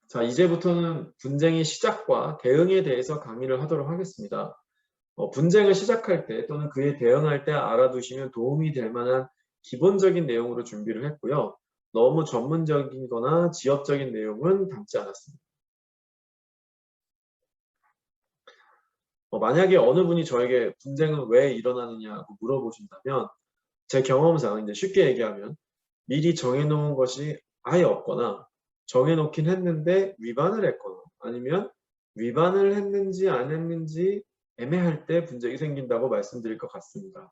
자, 이제부터는 분쟁의 시작과 대응에 대해서 강의를 하도록 하겠습니다. 분쟁을 시작할 때 또는 그에 대응할 때 알아두시면 도움이 될 만한 기본적인 내용으로 준비를 했고요. 너무 전문적이거나 지역적인 내용은 담지 않았습니다. 만약에 어느 분이 저에게 분쟁은 왜 일어나느냐고 물어보신다면 제 경험상 이제 쉽게 얘기하면 미리 정해놓은 것이 아예 없거나 정해놓긴 했는데 위반을 했거나 아니면 위반을 했는지 안 했는지 애매할 때 분쟁이 생긴다고 말씀드릴 것 같습니다.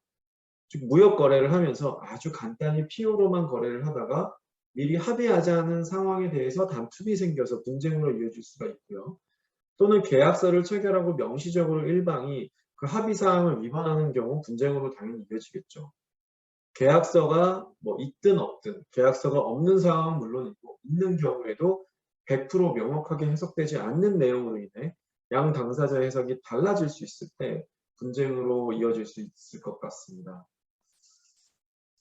즉 무역 거래를 하면서 아주 간단히 PO로만 거래를 하다가 미리 합의하지 않은 상황에 대해서 다툼이 생겨서 분쟁으로 이어질 수가 있고요. 또는 계약서를 체결하고 명시적으로 일방이 그 합의 사항을 위반하는 경우 분쟁으로 당연히 이어지겠죠. 계약서가 있든 없든 계약서가 없는 상황은 물론이고 있는 경우에도 100% 명확하게 해석되지 않는 내용으로 인해 양 당사자의 해석이 달라질 수 있을 때 분쟁으로 이어질 수 있을 것 같습니다.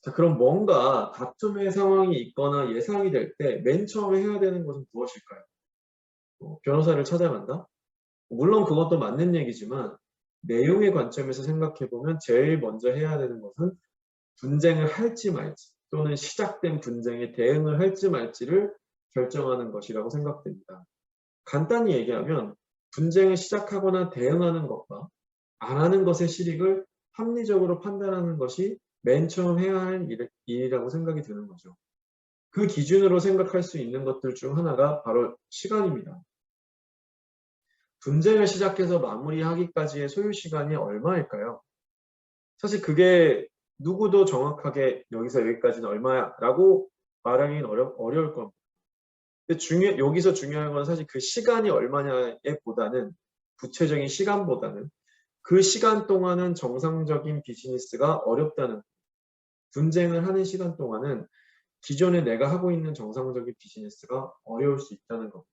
자, 그럼 뭔가 다툼의 상황이 있거나 예상이 될 때 맨 처음에 해야 되는 것은 무엇일까요? 변호사를 찾아간다? 물론 그것도 맞는 얘기지만 내용의 관점에서 생각해보면 제일 먼저 해야 되는 것은 분쟁을 할지 말지 또는 시작된 분쟁에 대응을 할지 말지를 결정하는 것이라고 생각됩니다. 간단히 얘기하면 분쟁을 시작하거나 대응하는 것과 안 하는 것의 실익을 합리적으로 판단하는 것이 맨 처음 해야 할 일이라고 생각이 드는 거죠. 그 기준으로 생각할 수 있는 것들 중 하나가 바로 시간입니다. 분쟁을 시작해서 마무리하기까지의 소요 시간이 얼마일까요? 사실 그게 누구도 정확하게 여기서 여기까지는 얼마야 라고 말하기는 어려울 겁니다. 근데 여기서 중요한 건 사실 그 시간이 얼마냐에 보다는 구체적인 시간보다는 그 시간 동안은 정상적인 비즈니스가 어렵다는 분쟁을 하는 시간 동안은 기존에 내가 하고 있는 정상적인 비즈니스가 어려울 수 있다는 겁니다.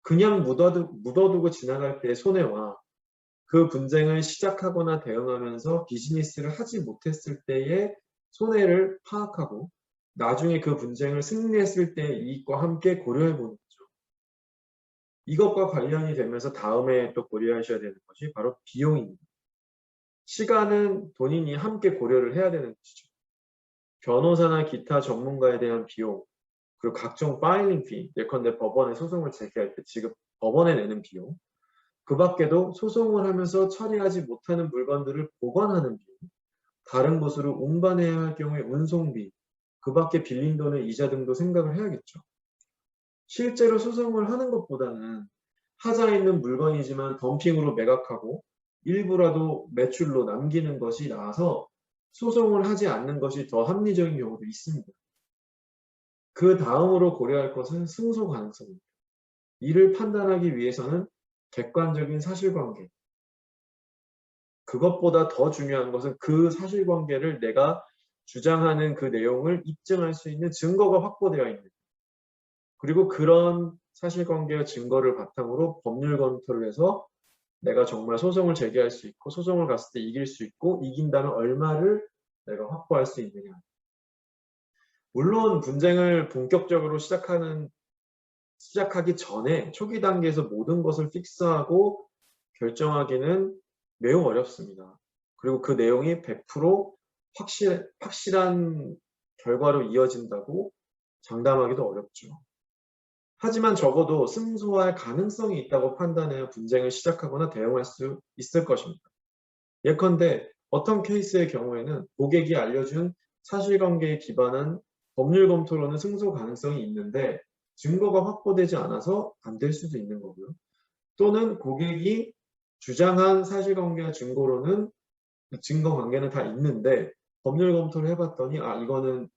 그냥 묻어두고 지나갈 때의 손해와 그 분쟁을 시작하거나 대응하면서 비즈니스를 하지 못했을 때의 손해를 파악하고 나중에 그 분쟁을 승리했을 때의 이익과 함께 고려해 보는 거죠. 이것과 관련이 되면서 다음에 또 고려하셔야 되는 것이 바로 비용입니다. 시간은 본인이 함께 고려를 해야 되는 것이죠. 변호사나 기타 전문가에 대한 비용, 그리고 각종 파일링 피, 예컨대 법원에 소송을 제기할 때 법원에 내는 비용, 그 밖에도 소송을 하면서 처리하지 못하는 물건들을 보관하는 비용, 다른 곳으로 운반해야 할 경우에 운송비, 그 밖에 빌린 돈의 이자 등도 생각을 해야겠죠. 실제로 소송을 하는 것보다는 하자 있는 물건이지만 덤핑으로 매각하고 일부라도 매출로 남기는 것이 나아서 소송을 하지 않는 것이 더 합리적인 경우도 있습니다. 그 다음으로 고려할 것은 승소 가능성입니다. 이를 판단하기 위해서는 객관적인 사실관계, 그것보다 더 중요한 것은 그 사실관계를 내가 주장하는 그 내용을 입증할 수 있는 증거가 확보되어 있는, 그리고 그런 사실관계와 증거를 바탕으로 법률 검토를 해서 내가 정말 소송을 제기할 수 있고 소송을 갔을 때 이길 수 있고 이긴다면 얼마를 내가 확보할 수 있느냐. 물론 분쟁을 본격적으로 시작하기 전에 초기 단계에서 모든 것을 픽스하고 결정하기는 매우 어렵습니다. 그리고 그 내용이 100% 확실한 결과로 이어진다고 장담하기도 어렵죠. 하지만 적어도 승소할 가능성이 있다고 판단해야 분쟁을 시작하거나 대응할 수 있을 것입니다. 예컨대 어떤 케이스의 경우에는 고객이 알려준 사실관계에 기반한 법률 검토로는 승소 가능성이 있는데 증거가 확보되지 않아서 안 될 수도 있는 거고요. 또는 고객이 주장한 사실관계와 증거관계는 다 있는데 법률 검토를 해봤더니 이거는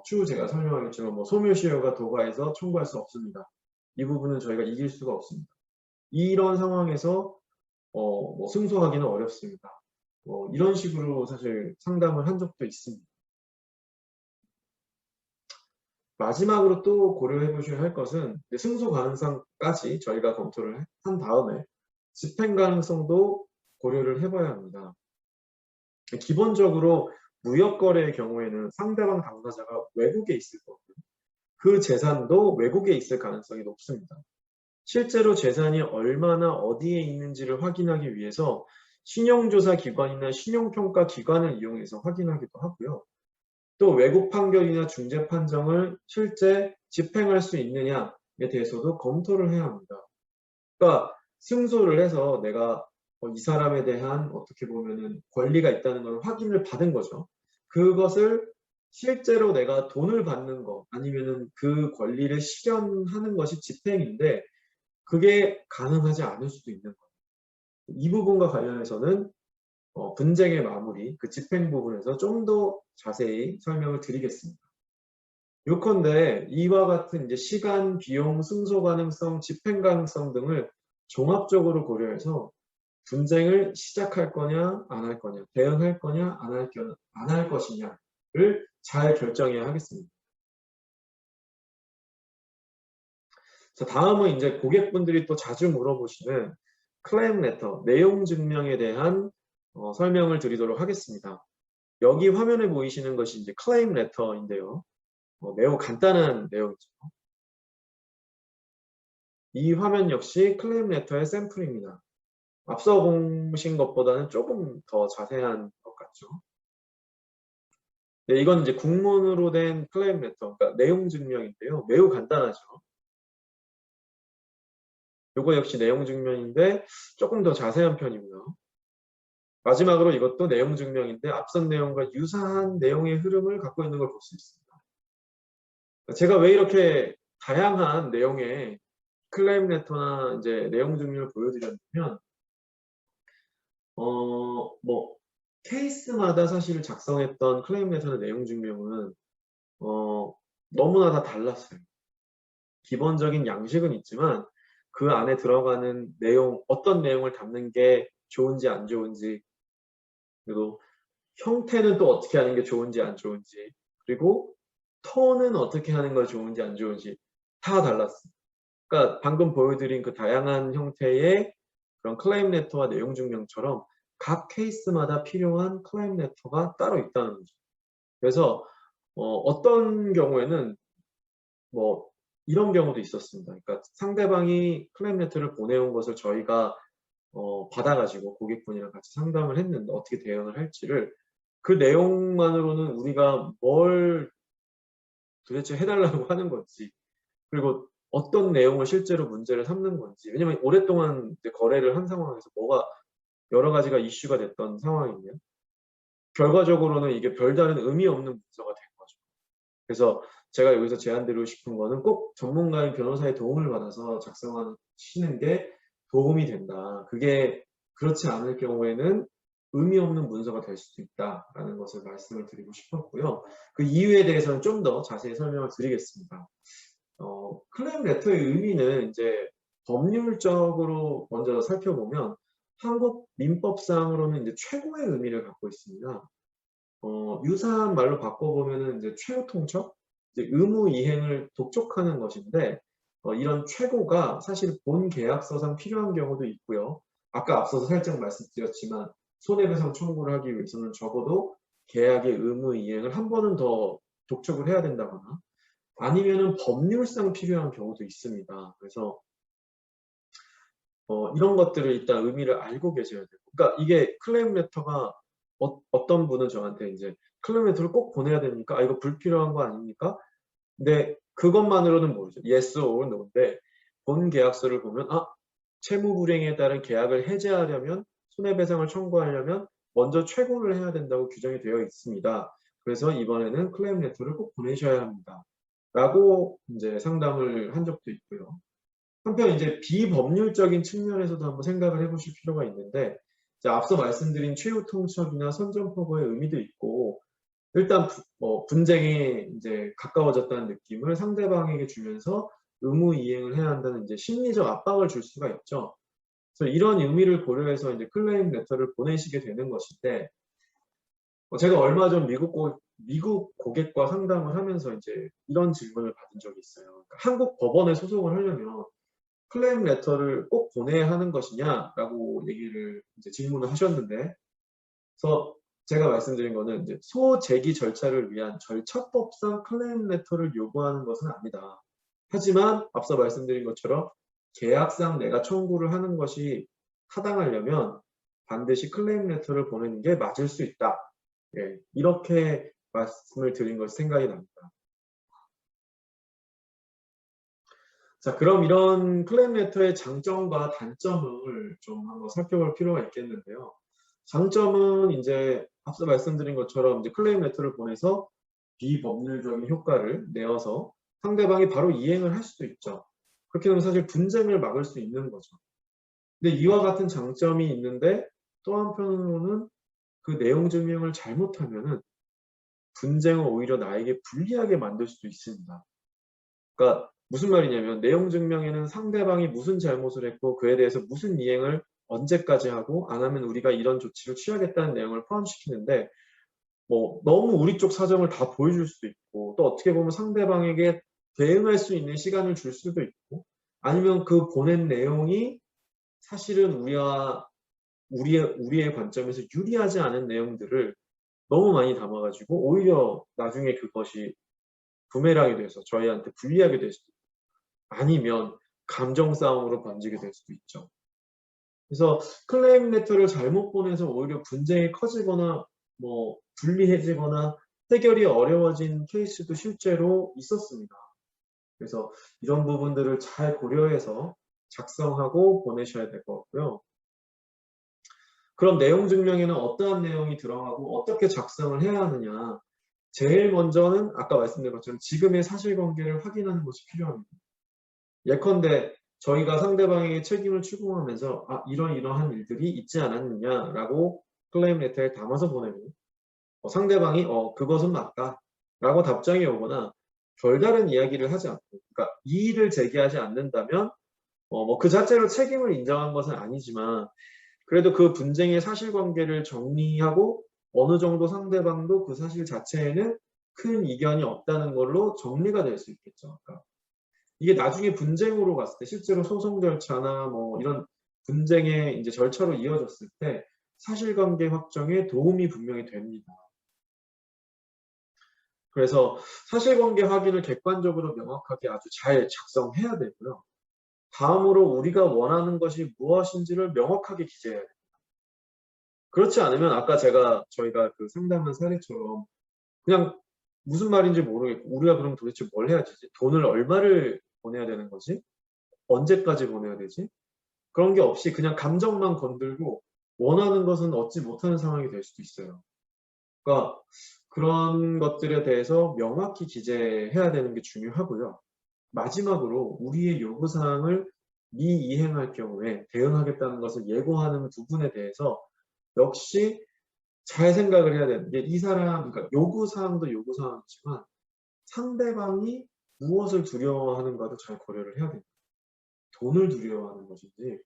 추후 제가 설명하겠지만 소멸시효가 도과해서 청구할 수 없습니다. 이 부분은 저희가 이길 수가 없습니다. 이런 상황에서 승소하기는 어렵습니다. 이런 식으로 사실 상담을 한 적도 있습니다. 마지막으로 또 고려해 보셔야 할 것은 승소 가능성까지 저희가 검토를 한 다음에 집행 가능성도 고려를 해봐야 합니다. 기본적으로 무역거래의 경우에는 상대방 당사자가 외국에 있을 거고요. 그 재산도 외국에 있을 가능성이 높습니다. 실제로 재산이 얼마나 어디에 있는지를 확인하기 위해서 신용조사 기관이나 신용평가 기관을 이용해서 확인하기도 하고요. 또 외국 판결이나 중재 판정을 실제 집행할 수 있느냐에 대해서도 검토를 해야 합니다. 그러니까 승소를 해서 내가 이 사람에 대한 어떻게 보면은 권리가 있다는 걸 확인을 받은 거죠. 그것을 실제로 내가 돈을 받는 거 아니면은 그 권리를 실현하는 것이 집행인데 그게 가능하지 않을 수도 있는 거예요. 이 부분과 관련해서는 분쟁의 마무리, 그 집행 부분에서 좀 더 자세히 설명을 드리겠습니다. 요컨대 이와 같은 이제 시간, 비용, 승소 가능성, 집행 가능성 등을 종합적으로 고려해서 분쟁을 시작할 거냐, 안 할 거냐, 대응할 거냐, 안 할 것이냐를 잘 결정해야 하겠습니다. 자, 다음은 이제 고객분들이 또 자주 물어보시는 클레임 레터, 내용 증명에 대한 설명을 드리도록 하겠습니다. 여기 화면에 보이시는 것이 이제 클레임 레터인데요. 매우 간단한 내용이죠. 이 화면 역시 클레임 레터의 샘플입니다. 앞서 보신 것보다는 조금 더 자세한 것 같죠. 네, 이건 이제 국문으로 된 클레임 레터, 그러니까 내용 증명인데요. 매우 간단하죠. 이거 역시 내용 증명인데 조금 더 자세한 편이고요. 마지막으로 이것도 내용 증명인데 앞선 내용과 유사한 내용의 흐름을 갖고 있는 걸 볼 수 있습니다. 제가 왜 이렇게 다양한 내용의 클레임 레터나 이제 내용 증명을 보여드렸냐면 뭐 케이스마다 사실 작성했던 클레임 레터나 내용 증명은 너무나 다 달랐어요. 기본적인 양식은 있지만 그 안에 들어가는 내용, 어떤 내용을 담는 게 좋은지 안 좋은지, 그리고 형태는 또 어떻게 하는 게 좋은지 안 좋은지, 그리고 톤은 어떻게 하는 거 좋은지 안 좋은지 다 달랐어요. 그러니까 방금 보여드린 그 다양한 형태의 그런 클레임 레터와 내용 증명처럼 각 케이스마다 필요한 클레임 레터가 따로 있다는 거죠. 그래서 어떤 경우에는 뭐 이런 경우도 있었습니다. 그러니까 상대방이 클레임 레터를 보내온 것을 저희가 받아가지고 고객분이랑 같이 상담을 했는데 어떻게 대응을 할지를 그 내용만으로는 우리가 뭘 도대체 해달라고 하는 건지, 그리고 어떤 내용을 실제로 문제를 삼는 건지, 왜냐면 오랫동안 이제 거래를 한 상황에서 뭐가 여러 가지가 이슈가 됐던 상황이면 결과적으로는 이게 별다른 의미 없는 문서가 된 거죠. 그래서 제가 여기서 제안드리고 싶은 거는 꼭 전문가인 변호사의 도움을 받아서 작성하시는 게 도움이 된다. 그게 그렇지 않을 경우에는 의미 없는 문서가 될 수도 있다라는 것을 말씀을 드리고 싶었고요. 그 이유에 대해서는 좀 더 자세히 설명을 드리겠습니다. 클레임 레터의 의미는 이제 법률적으로 먼저 살펴보면 한국 민법상으로는 이제 최고의 의미를 갖고 있습니다. 유사한 말로 바꿔보면은 이제 최후 통첩, 이제 의무 이행을 독촉하는 것인데, 이런 최고가 사실 본 계약서상 필요한 경우도 있고요. 아까 앞서서 살짝 말씀드렸지만 손해배상 청구를 하기 위해서는 적어도 계약의 의무 이행을 한 번은 더 독촉을 해야 된다거나 아니면은 법률상 필요한 경우도 있습니다. 그래서 이런 것들을 일단 의미를 알고 계셔야 되고, 그러니까 이게 클레임 레터가 어떤 분은 저한테 이제 클레임 레터를 꼭 보내야 됩니까? 아, 이거 불필요한 거 아닙니까? 근데 그것만으로는 모르죠. yes or no인데 본 계약서를 보면 채무 불이행에 따른 계약을 해제하려면 손해배상을 청구하려면 먼저 최고를 해야 된다고 규정이 되어 있습니다. 그래서 이번에는 클레임 레터를 꼭 보내셔야 합니다. 라고 이제 상담을 한 적도 있고요. 한편 이제 비법률적인 측면에서도 한번 생각을 해보실 필요가 있는데, 앞서 말씀드린 최후 통첩이나 선전포고의 의미도 있고, 일단 분쟁이 이제 가까워졌다는 느낌을 상대방에게 주면서 의무 이행을 해야 한다는 이제 심리적 압박을 줄 수가 있죠. 그래서 이런 의미를 고려해서 이제 클레임 레터를 보내시게 되는 것인데, 제가 얼마 전 미국 고객과 상담을 하면서 이제 이런 질문을 받은 적이 있어요. 그러니까 한국 법원에 소송을 하려면 클레임 레터를 꼭 보내야 하는 것이냐라고 얘기를 이제 질문을 하셨는데, 그래서 제가 말씀드린 거는 이제 소제기 절차를 위한 절차법상 클레임 레터를 요구하는 것은 아니다. 하지만 앞서 말씀드린 것처럼 계약상 내가 청구를 하는 것이 타당하려면 반드시 클레임 레터를 보내는 게 맞을 수 있다. 예, 이렇게 말씀을 드린 것이 생각이 납니다. 자, 그럼 이런 클레임 레터의 장점과 단점을 좀 한번 살펴볼 필요가 있겠는데요. 장점은 이제 앞서 말씀드린 것처럼 이제 클레임 레터를 보내서 비법률적인 효과를 내어서 상대방이 바로 이행을 할 수도 있죠. 그렇게 되면 사실 분쟁을 막을 수 있는 거죠. 근데 이와 같은 장점이 있는데 또 한편으로는 그 내용 증명을 잘못하면은 분쟁을 오히려 나에게 불리하게 만들 수도 있습니다. 그러니까 무슨 말이냐면 내용 증명에는 상대방이 무슨 잘못을 했고 그에 대해서 무슨 이행을 언제까지 하고 안 하면 우리가 이런 조치를 취하겠다는 내용을 포함시키는데 뭐 너무 우리 쪽 사정을 다 보여줄 수도 있고 또 어떻게 보면 상대방에게 대응할 수 있는 시간을 줄 수도 있고 아니면 그 보낸 내용이 사실은 우리의 관점에서 유리하지 않은 내용들을 너무 많이 담아가지고 오히려 나중에 그것이 부메랑이 돼서 저희한테 불리하게 될 수도 있고 아니면 감정 싸움으로 번지게 될 수도 있죠. 그래서 클레임 레터를 잘못 보내서 오히려 분쟁이 커지거나 뭐 불리해지거나 해결이 어려워진 케이스도 실제로 있었습니다. 그래서 이런 부분들을 잘 고려해서 작성하고 보내셔야 될 것 같고요. 그럼 내용 증명에는 어떠한 내용이 들어가고 어떻게 작성을 해야 하느냐. 제일 먼저는 아까 말씀드린 것처럼 지금의 사실관계를 확인하는 것이 필요합니다. 예컨대 저희가 상대방에게 책임을 추궁하면서 이러이러한 일들이 있지 않았느냐라고 클레임 레터에 담아서 보내고 상대방이 그것은 맞다 라고 답장이 오거나 별다른 이야기를 하지 않고 그러니까 이의를 제기하지 않는다면 뭐 그 자체로 책임을 인정한 것은 아니지만 그래도 그 분쟁의 사실관계를 정리하고 어느 정도 상대방도 그 사실 자체에는 큰 이견이 없다는 걸로 정리가 될 수 있겠죠. 그러니까 이게 나중에 분쟁으로 갔을 때 실제로 소송 절차나 뭐 이런 분쟁의 이제 절차로 이어졌을 때 사실관계 확정에 도움이 분명히 됩니다. 그래서 사실관계 확인을 객관적으로 명확하게 아주 잘 작성해야 되고요. 다음으로 우리가 원하는 것이 무엇인지를 명확하게 기재해야 됩니다. 그렇지 않으면 아까 저희가 그 상담한 사례처럼 그냥 무슨 말인지 모르겠고 우리가 그럼 도대체 뭘 해야 되지? 돈을 얼마를 보내야 되는 거지? 언제까지 보내야 되지? 그런 게 없이 그냥 감정만 건들고 원하는 것은 얻지 못하는 상황이 될 수도 있어요. 그러니까 그런 것들에 대해서 명확히 기재해야 되는 게 중요하고요. 마지막으로 우리의 요구사항을 미이행할 경우에 대응하겠다는 것을 예고하는 부분에 대해서 역시 잘 생각을 해야 되는 게 이 사람, 그러니까 요구사항도 요구사항이지만 상대방이 무엇을 두려워하는가도 잘 고려를 해야 됩니다. 돈을 두려워하는 것인지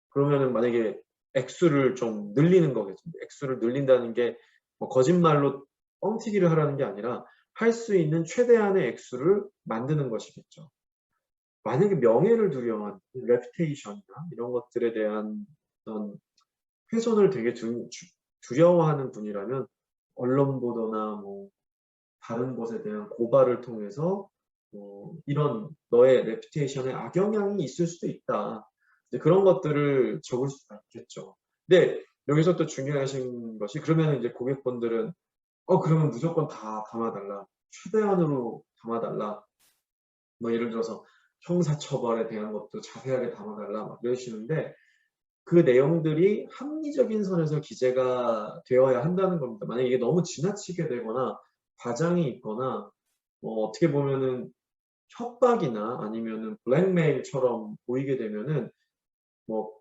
그러면은 만약에 액수를 좀 늘리는 거겠죠. 액수를 늘린다는 게 뭐 거짓말로 뻥튀기를 하라는 게 아니라 할 수 있는 최대한의 액수를 만드는 것이겠죠. 만약에 명예를 두려워하는 레퓨테이션이나 이런 것들에 대한 어떤 훼손을 되게 두려워하는 분이라면 언론 보도나 뭐 다른 곳에 대한 고발을 통해서 이런 너의 레퓨테이션에 악영향이 있을 수도 있다. 그런 것들을 적을 수가 있겠죠. 근데 여기서 또 중요하신 것이 그러면 이제 고객분들은 그러면 무조건 다 담아달라. 최대한으로 담아달라. 뭐 예를 들어서 형사처벌에 대한 것도 자세하게 담아달라 막 이러시는데 그 내용들이 합리적인 선에서 기재가 되어야 한다는 겁니다. 만약에 이게 너무 지나치게 되거나 과장이 있거나 뭐 어떻게 보면은 협박이나 아니면은 블랙메일처럼 보이게 되면은 뭐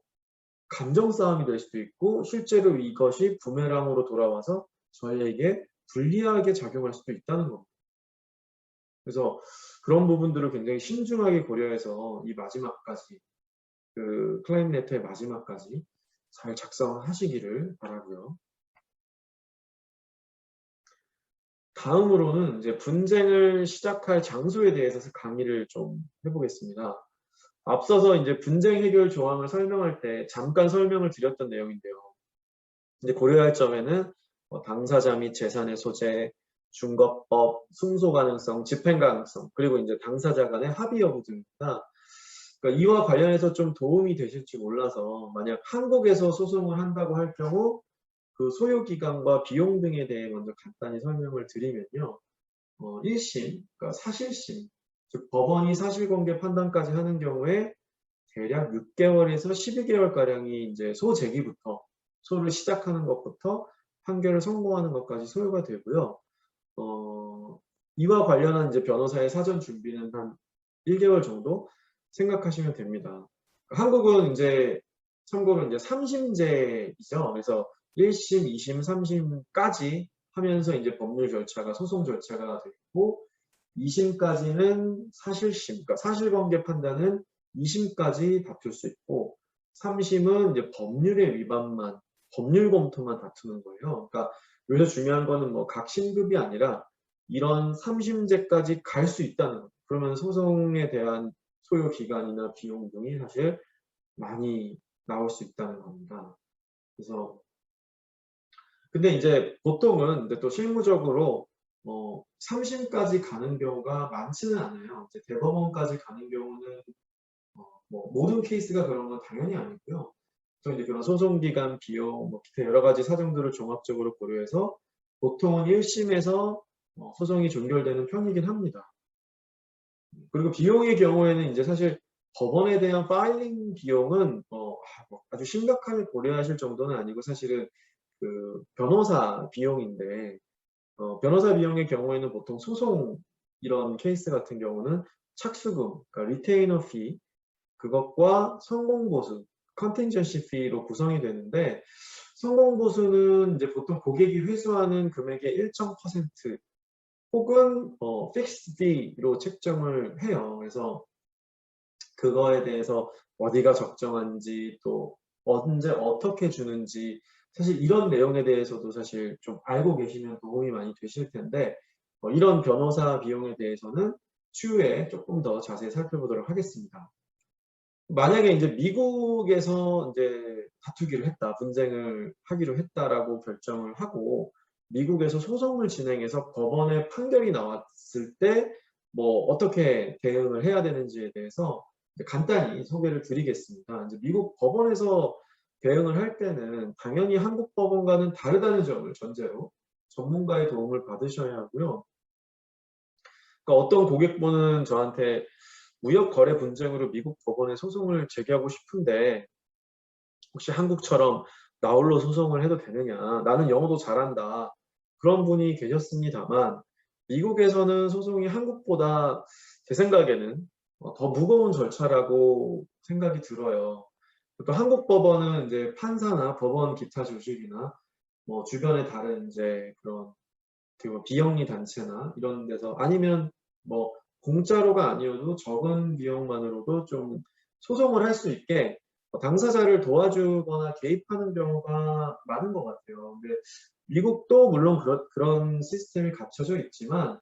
감정 싸움이 될 수도 있고 실제로 이것이 부메랑으로 돌아와서 저희에게 불리하게 작용할 수도 있다는 겁니다. 그래서 그런 부분들을 굉장히 신중하게 고려해서 이 마지막까지 그 클레임 레터의 마지막까지 잘 작성하시기를 바라고요. 다음으로는 이제 분쟁을 시작할 장소에 대해서 강의를 좀 해보겠습니다. 앞서서 이제 분쟁 해결 조항을 설명할 때 잠깐 설명을 드렸던 내용인데요. 이제 고려할 점에는 당사자 및 재산의 소재, 준거법, 승소 가능성, 집행 가능성, 그리고 이제 당사자 간의 합의 여부 등입니다. 그러니까 이와 관련해서 좀 도움이 되실지 몰라서 만약 한국에서 소송을 한다고 할 경우 그 소요 기간과 비용 등에 대해 먼저 간단히 설명을 드리면요. 1심, 그러니까 사실심, 즉 법원이 사실관계 판단까지 하는 경우에 대략 6개월에서 12개월가량이 이제 소제기부터, 소를 시작하는 것부터 판결을 선고하는 것까지 소요가 되고요. 이와 관련한 이제 변호사의 사전 준비는 한 1개월 정도 생각하시면 됩니다. 한국은 이제 참고로 이제 3심제이죠. 그래서 1심, 2심, 3심까지 하면서 이제 법률 절차가 소송 절차가 되고 2심까지는 사실심, 그러니까 사실관계 판단은 2심까지 다툴 수 있고 3심은 이제 법률의 위반만, 법률 검토만 다투는 거예요. 그러니까 여기서 중요한 거는 뭐 각심급이 아니라 이런 3심제까지 갈 수 있다는 거예요. 그러면 소송에 대한 소요 기간이나 비용 등이 사실 많이 나올 수 있다는 겁니다. 그래서 근데 이제 보통은 근데 또 실무적으로 3심까지 가는 경우가 많지는 않아요. 이제 대법원까지 가는 경우는 뭐 모든 케이스가 그런 건 당연히 아니고요. 또 이제 그런 소송 기간, 비용, 뭐 기타 여러 가지 사정들을 종합적으로 고려해서 보통은 1심에서 소송이 종결되는 편이긴 합니다. 그리고 비용의 경우에는 이제 사실 법원에 대한 파일링 비용은 아주 심각하게 고려하실 정도는 아니고 사실은 그 변호사 비용인데 변호사 비용의 경우에는 보통 소송 이런 케이스 같은 경우는 착수금, 그러니까 리테이너 피 그것과 성공보수, 컨틴전시 피로 구성이 되는데 성공보수는 이제 보통 고객이 회수하는 금액의 일정 퍼센트 혹은 픽스 피로 책정을 해요. 그래서 그거에 대해서 어디가 적정한지 또 언제 어떻게 주는지 사실 이런 내용에 대해서도 사실 좀 알고 계시면 도움이 많이 되실 텐데 이런 변호사 비용에 대해서는 추후에 조금 더 자세히 살펴보도록 하겠습니다. 만약에 이제 미국에서 이제 다투기를 했다, 분쟁을 하기로 했다라고 결정을 하고 미국에서 소송을 진행해서 법원의 판결이 나왔을 때 뭐 어떻게 대응을 해야 되는지에 대해서 간단히 소개를 드리겠습니다. 이제 미국 법원에서 대응을 할 때는 당연히 한국 법원과는 다르다는 점을 전제로 전문가의 도움을 받으셔야 하고요. 그러니까 어떤 고객분은 저한테 무역 거래 분쟁으로 미국 법원에 소송을 제기하고 싶은데 혹시 한국처럼 나 홀로 소송을 해도 되느냐? 나는 영어도 잘한다. 그런 분이 계셨습니다만 미국에서는 소송이 한국보다 제 생각에는 더 무거운 절차라고 생각이 들어요. 또 한국 법원은 이제 판사나 법원 기타 조직이나 뭐 주변의 다른 이제 그런 비영리 단체나 이런 데서 아니면 뭐 공짜로가 아니어도 적은 비용만으로도 좀 소송을 할 수 있게 당사자를 도와주거나 개입하는 경우가 많은 것 같아요. 근데 미국도 물론 그런 시스템이 갖춰져 있지만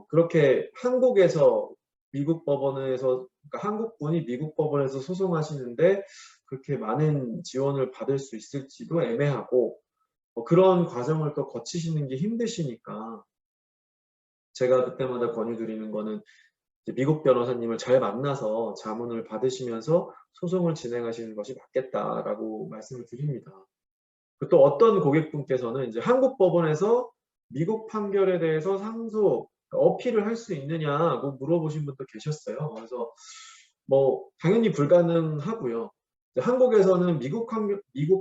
그렇게 한국에서 미국 법원에서 그러니까 한국분이 미국 법원에서 소송하시는데 그렇게 많은 지원을 받을 수 있을지도 애매하고 그런 과정을 또 거치시는 게 힘드시니까 제가 그때마다 권유드리는 거는 미국 변호사님을 잘 만나서 자문을 받으시면서 소송을 진행하시는 것이 맞겠다라고 말씀을 드립니다. 또 어떤 고객분께서는 이제 한국 법원에서 미국 판결에 대해서 상소, 어필을 할 수 있느냐고 물어보신 분도 계셨어요. 그래서 뭐 당연히 불가능하고요. 한국에서는 미국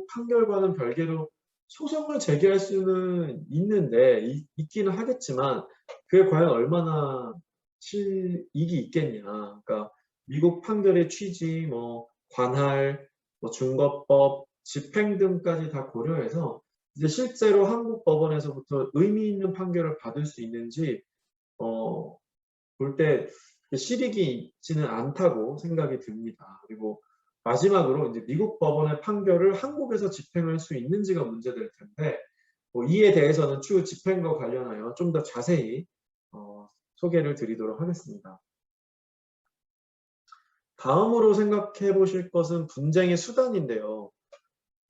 판결과는 별개로 소송을 제기할 수는 있는데 있기는 하겠지만 그게 과연 얼마나 실익이 있겠냐. 그러니까 미국 판결의 취지, 뭐 관할, 뭐 준거법, 집행 등까지 다 고려해서 이제 실제로 한국 법원에서부터 의미 있는 판결을 받을 수 있는지 볼 때 실익이 있지는 않다고 생각이 듭니다. 그리고 마지막으로 이제 미국 법원의 판결을 한국에서 집행할 수 있는지가 문제될 텐데 이에 대해서는 추후 집행과 관련하여 좀 더 자세히 소개를 드리도록 하겠습니다. 다음으로 생각해 보실 것은 분쟁의 수단인데요.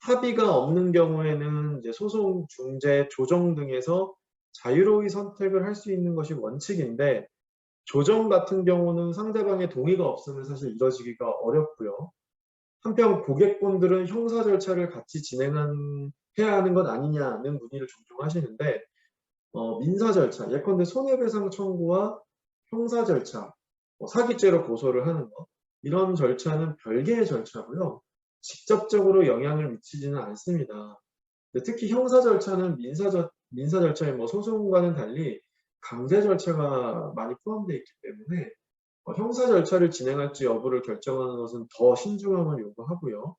합의가 없는 경우에는 이제 소송, 중재, 조정 등에서 자유로이 선택을 할 수 있는 것이 원칙인데 조정 같은 경우는 상대방의 동의가 없으면 사실 이뤄지기가 어렵고요. 한편 고객분들은 형사 절차를 같이 해야 하는 것 아니냐는 문의를 종종 하시는데 민사 절차, 예컨대 손해배상 청구와 형사 절차, 사기죄로 고소를 하는 것 이런 절차는 별개의 절차고요. 직접적으로 영향을 미치지는 않습니다. 특히 형사 절차는 민사 절차의 소송과는 달리 강제 절차가 많이 포함되어 있기 때문에 형사 절차를 진행할지 여부를 결정하는 것은 더 신중함을 요구하고요.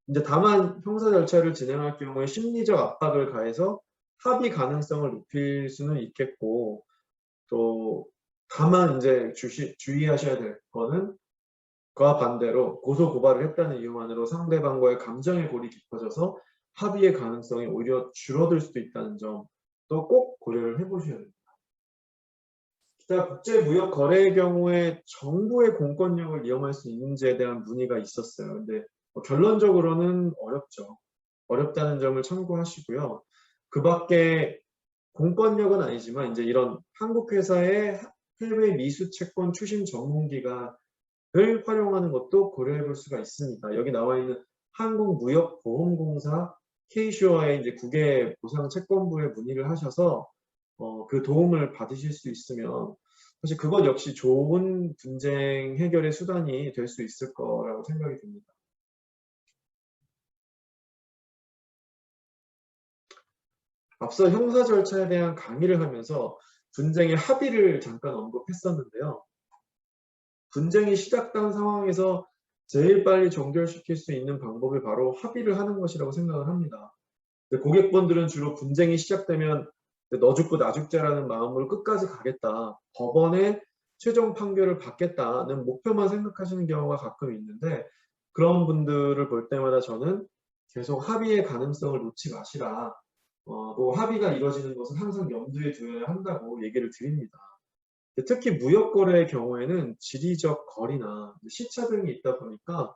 이제 다만 형사 절차를 진행할 경우에 심리적 압박을 가해서 합의 가능성을 높일 수는 있겠고 또 다만 이제 주의하셔야 될 거는 그와 반대로 고소 고발을 했다는 이유만으로 상대방과의 감정의 골이 깊어져서 합의의 가능성이 오히려 줄어들 수도 있다는 점도 꼭 고려를 해보셔야 됩니다. 기타 국제무역 거래의 경우에 정부의 공권력을 이용할 수 있는지에 대한 문의가 있었어요. 근데 결론적으로는 어렵죠. 어렵다는 점을 참고하시고요. 그 밖에 공권력은 아니지만 이제 이런 한국 회사의 해외 미수 채권 추심 전문기관을 활용하는 것도 고려해 볼 수가 있습니다. 여기 나와 있는 한국무역보험공사 K슈어의 이제 국외 보상 채권부에 문의를 하셔서 그 도움을 받으실 수 있으면 사실 그것 역시 좋은 분쟁 해결의 수단이 될 수 있을 거라고 생각이 듭니다. 앞서 형사 절차에 대한 강의를 하면서 분쟁의 합의를 잠깐 언급했었는데요. 분쟁이 시작된 상황에서 제일 빨리 종결시킬 수 있는 방법이 바로 합의를 하는 것이라고 생각을 합니다. 고객분들은 주로 분쟁이 시작되면 너 죽고 나 죽자라는 마음으로 끝까지 가겠다. 법원의 최종 판결을 받겠다는 목표만 생각하시는 경우가 가끔 있는데 그런 분들을 볼 때마다 저는 계속 합의의 가능성을 놓지 마시라. 또 합의가 이루어지는 것은 항상 염두에 두어야 한다고 얘기를 드립니다. 특히 무역거래의 경우에는 지리적 거리나 시차 등이 있다 보니까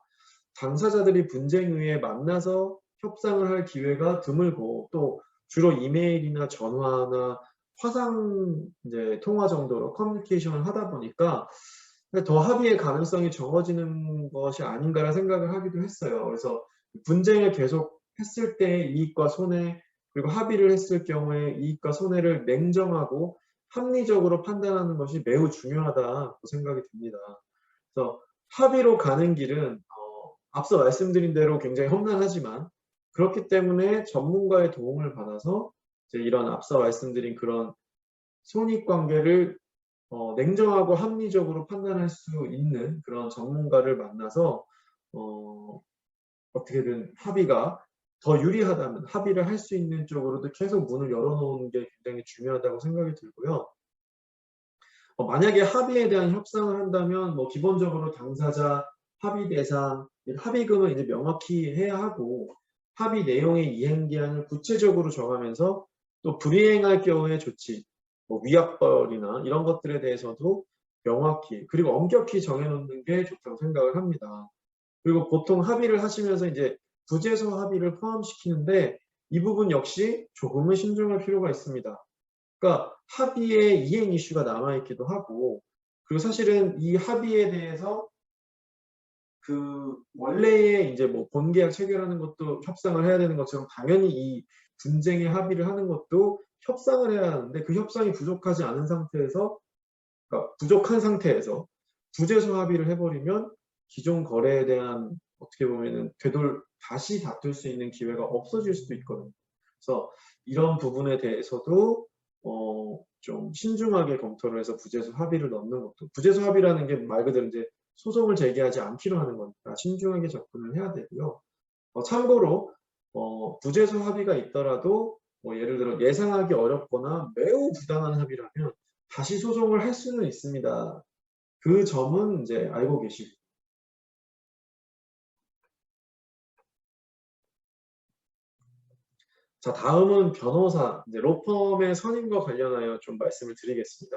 당사자들이 분쟁 후에 만나서 협상을 할 기회가 드물고 또 주로 이메일이나 전화나 화상 이제 통화 정도로 커뮤니케이션을 하다 보니까 더 합의의 가능성이 적어지는 것이 아닌가라는 생각을 하기도 했어요. 그래서 분쟁을 계속 했을 때의 이익과 손해 그리고 합의를 했을 경우에 이익과 손해를 냉정하고 합리적으로 판단하는 것이 매우 중요하다고 생각이 듭니다. 그래서 합의로 가는 길은 앞서 말씀드린 대로 굉장히 험난하지만 그렇기 때문에 전문가의 도움을 받아서 이제 이런 앞서 말씀드린 그런 손익관계를 냉정하고 합리적으로 판단할 수 있는 그런 전문가를 만나서 어떻게든 합의가 더 유리하다면 합의를 할 수 있는 쪽으로도 계속 문을 열어놓는 게 굉장히 중요하다고 생각이 들고요. 만약에 합의에 대한 협상을 한다면 기본적으로 당사자, 합의 대상, 합의금을 이제 명확히 해야 하고 합의 내용의 이행기한을 구체적으로 정하면서 또 불이행할 경우의 조치, 위약벌이나 이런 것들에 대해서도 명확히 그리고 엄격히 정해놓는 게 좋다고 생각을 합니다. 그리고 보통 합의를 하시면서 이제 부재소 합의를 포함시키는데 이 부분 역시 조금은 신중할 필요가 있습니다. 그러니까 합의의 이행 이슈가 남아있기도 하고 그리고 사실은 이 합의에 대해서 그 원래의 이제 본계약 체결하는 것도 협상을 해야 되는 것처럼 당연히 이 분쟁의 합의를 하는 것도 협상을 해야 하는데 그 협상이 부족하지 않은 상태에서 그러니까 부족한 상태에서 부재소 합의를 해버리면 기존 거래에 대한 어떻게 보면은 다시 다툴 수 있는 기회가 없어질 수도 있거든요. 그래서 이런 부분에 대해서도 좀 신중하게 검토를 해서 부재소 합의를 넣는 것도 부재소 합의라는 게 말 그대로 이제 소송을 제기하지 않기로 하는 거니까 신중하게 접근을 해야 되고요. 참고로 부재소 합의가 있더라도 예를 들어 예상하기 어렵거나 매우 부당한 합의라면 다시 소송을 할 수는 있습니다. 그 점은 이제 알고 계시고. 자, 다음은 변호사, 이제 로펌의 선임과 관련하여 좀 말씀을 드리겠습니다.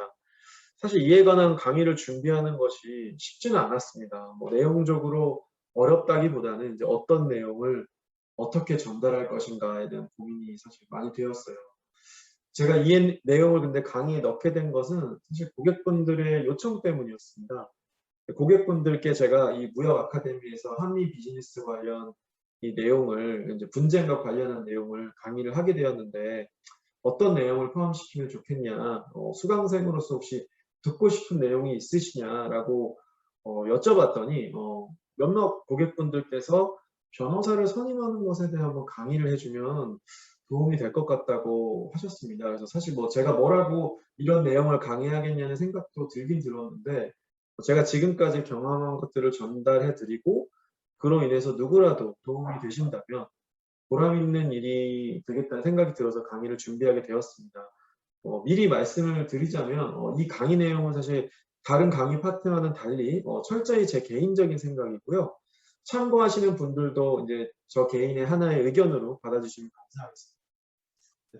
사실 이에 관한 강의를 준비하는 것이 쉽지는 않았습니다. 내용적으로 어렵다기보다는 이제 어떤 내용을 어떻게 전달할 것인가에 대한 고민이 사실 많이 되었어요. 제가 이 내용을 근데 강의에 넣게 된 것은 사실 고객분들의 요청 때문이었습니다. 고객분들께 제가 이 무역 아카데미에서 한미 비즈니스 관련 이 내용을 이제 분쟁과 관련한 내용을 강의를 하게 되었는데 어떤 내용을 포함시키면 좋겠냐, 수강생으로서 혹시 듣고 싶은 내용이 있으시냐라고 여쭤봤더니 몇몇 고객분들께서 변호사를 선임하는 것에 대해 한번 강의를 해주면 도움이 될 것 같다고 하셨습니다. 그래서 사실 뭐 제가 뭐라고 이런 내용을 강의하겠냐는 생각도 들긴 들었는데 제가 지금까지 경험한 것들을 전달해 드리고 그로 인해서 누구라도 도움이 되신다면 보람 있는 일이 되겠다는 생각이 들어서 강의를 준비하게 되었습니다. 미리 말씀을 드리자면 이 강의 내용은 사실 다른 강의 파트와는 달리 철저히 제 개인적인 생각이고요. 참고하시는 분들도 이제 저 개인의 하나의 의견으로 받아주시면 감사하겠습니다.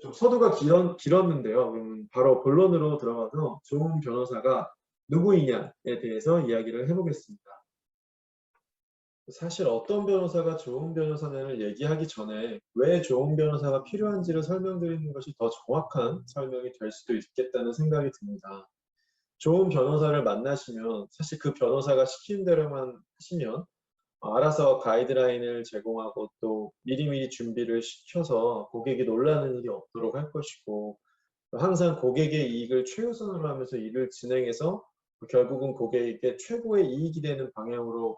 좀 서두가 길었는데요. 바로 본론으로 들어가서 좋은 변호사가 누구이냐에 대해서 이야기를 해보겠습니다. 사실 어떤 변호사가 좋은 변호사냐를 얘기하기 전에 왜 좋은 변호사가 필요한지를 설명드리는 것이 더 정확한 설명이 될 수도 있겠다는 생각이 듭니다. 좋은 변호사를 만나시면 사실 그 변호사가 시키는 대로만 하시면 알아서 가이드라인을 제공하고 또 미리미리 준비를 시켜서 고객이 놀라는 일이 없도록 할 것이고 항상 고객의 이익을 최우선으로 하면서 일을 진행해서 결국은 고객에게 최고의 이익이 되는 방향으로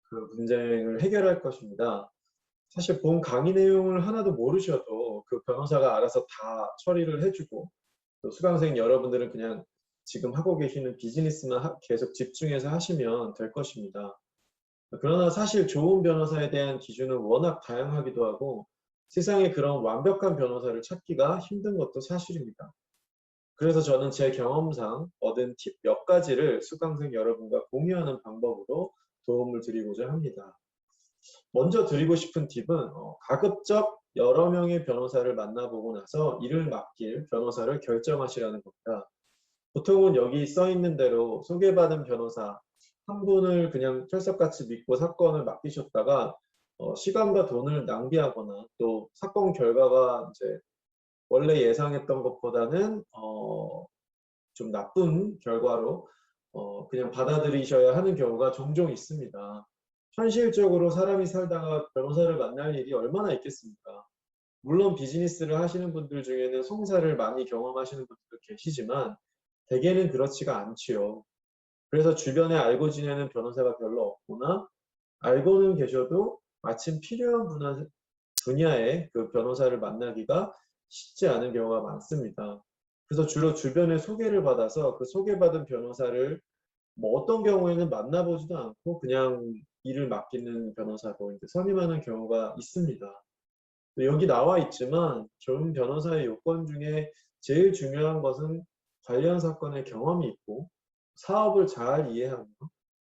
그 분쟁을 해결할 것입니다. 사실 본 강의 내용을 하나도 모르셔도 그 변호사가 알아서 다 처리를 해주고 또 수강생 여러분들은 그냥 지금 하고 계시는 비즈니스만 계속 집중해서 하시면 될 것입니다. 그러나 사실 좋은 변호사에 대한 기준은 워낙 다양하기도 하고 세상에 그런 완벽한 변호사를 찾기가 힘든 것도 사실입니다. 그래서 저는 제 경험상 얻은 팁 몇 가지를 수강생 여러분과 공유하는 방법으로 도움을 드리고자 합니다. 먼저 드리고 싶은 팁은 가급적 여러 명의 변호사를 만나보고 나서 일을 맡길 변호사를 결정하시라는 겁니다. 보통은 여기 써 있는 대로 소개받은 변호사 한 분을 그냥 철석같이 믿고 사건을 맡기셨다가 시간과 돈을 낭비하거나 또 사건 결과가 이제 원래 예상했던 것보다는 좀 나쁜 결과로 그냥 받아들이셔야 하는 경우가 종종 있습니다. 현실적으로 사람이 살다가 변호사를 만날 일이 얼마나 있겠습니까? 물론 비즈니스를 하시는 분들 중에는 송사를 많이 경험하시는 분들도 계시지만 대개는 그렇지가 않지요. 그래서 주변에 알고 지내는 변호사가 별로 없거나 알고는 계셔도 마침 필요한 분야에 그 변호사를 만나기가 쉽지 않은 경우가 많습니다. 그래서 주로 주변에 소개를 받아서 그 소개받은 변호사를 뭐 어떤 경우에는 만나보지도 않고 그냥 일을 맡기는 변호사로 이제 선임하는 경우가 있습니다. 여기 나와 있지만 좋은 변호사의 요건 중에 제일 중요한 것은 관련 사건의 경험이 있고 사업을 잘 이해하며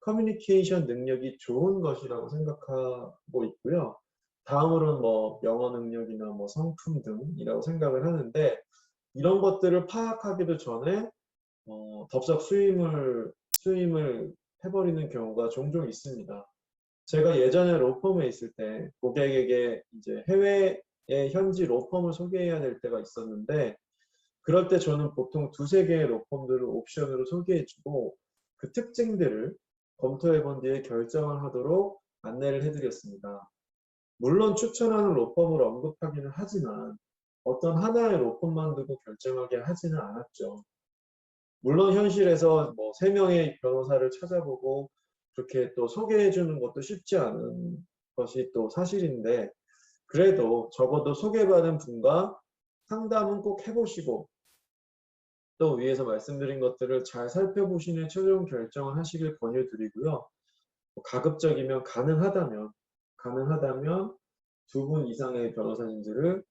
커뮤니케이션 능력이 좋은 것이라고 생각하고 있고요. 다음으로는 뭐 영어 능력이나 뭐 성품 등이라고 생각을 하는데 이런 것들을 파악하기도 전에 덥석 수임을 해버리는 경우가 종종 있습니다. 제가 예전에 로펌에 있을 때 고객에게 이제 해외의 현지 로펌을 소개해야 될 때가 있었는데 그럴 때 저는 보통 두세 개의 로펌들을 옵션으로 소개해주고 그 특징들을 검토해 본 뒤에 결정을 하도록 안내를 해드렸습니다. 물론 추천하는 로펌을 언급하기는 하지만 어떤 하나의 로펌만 두고 결정하게 하지는 않았죠. 물론 현실에서 뭐 3명의 변호사를 찾아보고 그렇게 또 소개해 주는 것도 쉽지 않은 것이 또 사실인데 그래도 적어도 소개받은 분과 상담은 꼭 해보시고 또 위에서 말씀드린 것들을 잘 살펴보시는 최종 결정을 하시길 권유드리고요. 가급적이면 가능하다면 2분 이상의 변호사님들을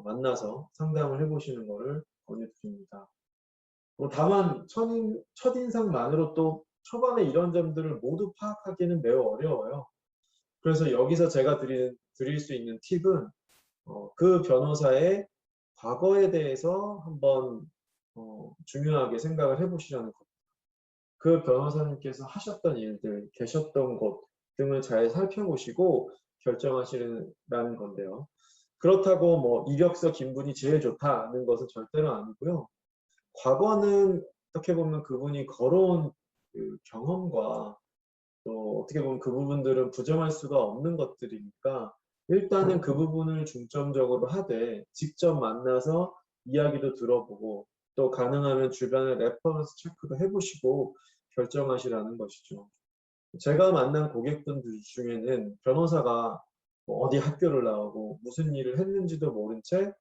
만나서 상담을 해보시는 것을 권유드립니다. 다만 첫인상만으로 또 초반에 이런 점들을 모두 파악하기는 매우 어려워요. 그래서 여기서 제가 드릴 수 있는 팁은 그 변호사의 과거에 대해서 한번 중요하게 생각을 해보시라는 겁니다. 그 변호사님께서 하셨던 일들, 계셨던 곳 등을 잘 살펴보시고 결정하시라는 건데요. 그렇다고 뭐 이력서 긴분이 제일 좋다는 것은 절대로 아니고요. 과거는 어떻게 보면 그분이 걸어온 그 경험과 또 어떻게 보면 그 부분들은 부정할 수가 없는 것들이니까 일단은 그 부분을 중점적으로 하되 직접 만나서 이야기도 들어보고 또 가능하면 주변에 레퍼런스 체크도 해보시고 결정하시라는 것이죠. 제가 만난 고객분들 중에는 변호사가 뭐 어디 학교를 나오고 무슨 일을 했는지도 모른 채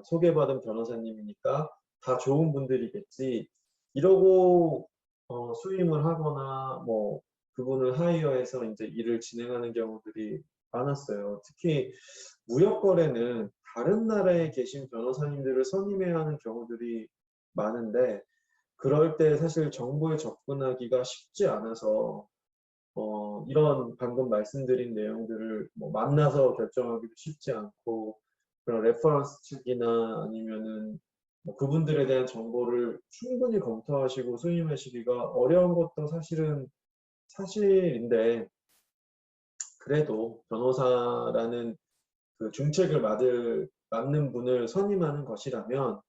소개받은 변호사님이니까 다 좋은 분들이겠지 이러고 수임을 하거나 뭐 그분을 하이어해서 이제 일을 진행하는 경우들이 많았어요. 특히 무역 거래는 다른 나라에 계신 변호사님들을 선임해야 하는 경우들이 많은데 그럴 때 사실 정보에 접근하기가 쉽지 않아서 이런 방금 말씀드린 내용들을 뭐 만나서 결정하기도 쉽지 않고 그런 레퍼런스 책이나 아니면은 뭐 그분들에 대한 정보를 충분히 검토하시고 수임하시기가 어려운 것도 사실은 사실인데 그래도 변호사라는 그 중책을 맡는 분을 선임하는 것이라면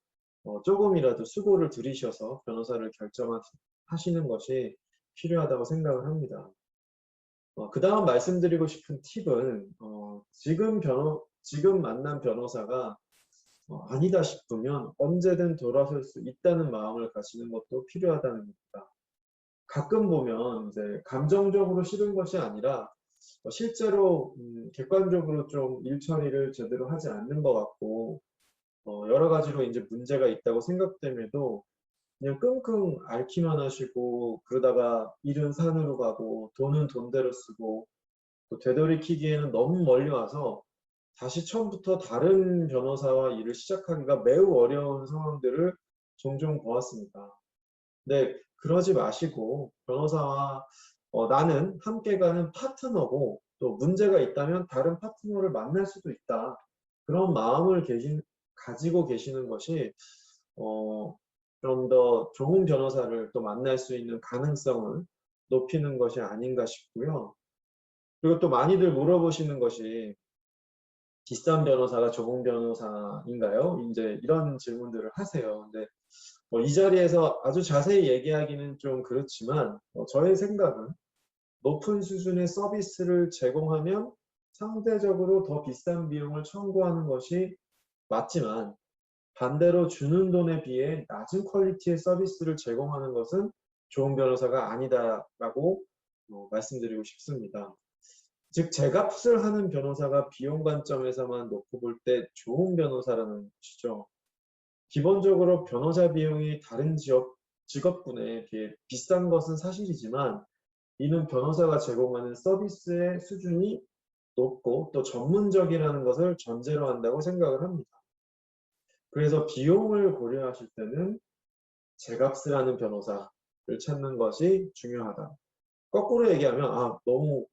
조금이라도 수고를 들이셔서 변호사를 결정하시는 것이 필요하다고 생각을 합니다. 그다음 말씀드리고 싶은 팁은 지금 만난 변호사가 아니다 싶으면 언제든 돌아설 수 있다는 마음을 가지는 것도 필요하다는 겁니다. 가끔 보면 이제 감정적으로 싫은 것이 아니라 실제로 객관적으로 좀 일 처리를 제대로 하지 않는 것 같고 여러 가지로 이제 문제가 있다고 생각됨에도 그냥 끙끙 앓기만 하시고 그러다가 일은 산으로 가고 돈은 돈대로 쓰고 또 되돌이키기에는 너무 멀리 와서 다시 처음부터 다른 변호사와 일을 시작하기가 매우 어려운 상황들을 종종 보았습니다. 근데 그러지 마시고 변호사와 나는 함께 가는 파트너고 또 문제가 있다면 다른 파트너를 만날 수도 있다. 그런 마음을 가지고 계시는 것이 좀 더 좋은 변호사를 또 만날 수 있는 가능성을 높이는 것이 아닌가 싶고요. 그리고 또 많이들 물어보시는 것이 비싼 변호사가 좋은 변호사인가요? 이제 이런 질문들을 하세요. 근데 이 자리에서 아주 자세히 얘기하기는 좀 그렇지만 저의 생각은 높은 수준의 서비스를 제공하면 상대적으로 더 비싼 비용을 청구하는 것이 맞지만 반대로 주는 돈에 비해 낮은 퀄리티의 서비스를 제공하는 것은 좋은 변호사가 아니다라고 말씀드리고 싶습니다. 즉 제값을 하는 변호사가 비용 관점에서만 놓고 볼 때 좋은 변호사라는 것이죠. 기본적으로 변호사 비용이 다른 직업군에 비해 비싼 것은 사실이지만 이는 변호사가 제공하는 서비스의 수준이 높고 또 전문적이라는 것을 전제로 한다고 생각을 합니다. 그래서 비용을 고려하실 때는 제값을 하는 변호사를 찾는 것이 중요하다. 거꾸로 얘기하면 너무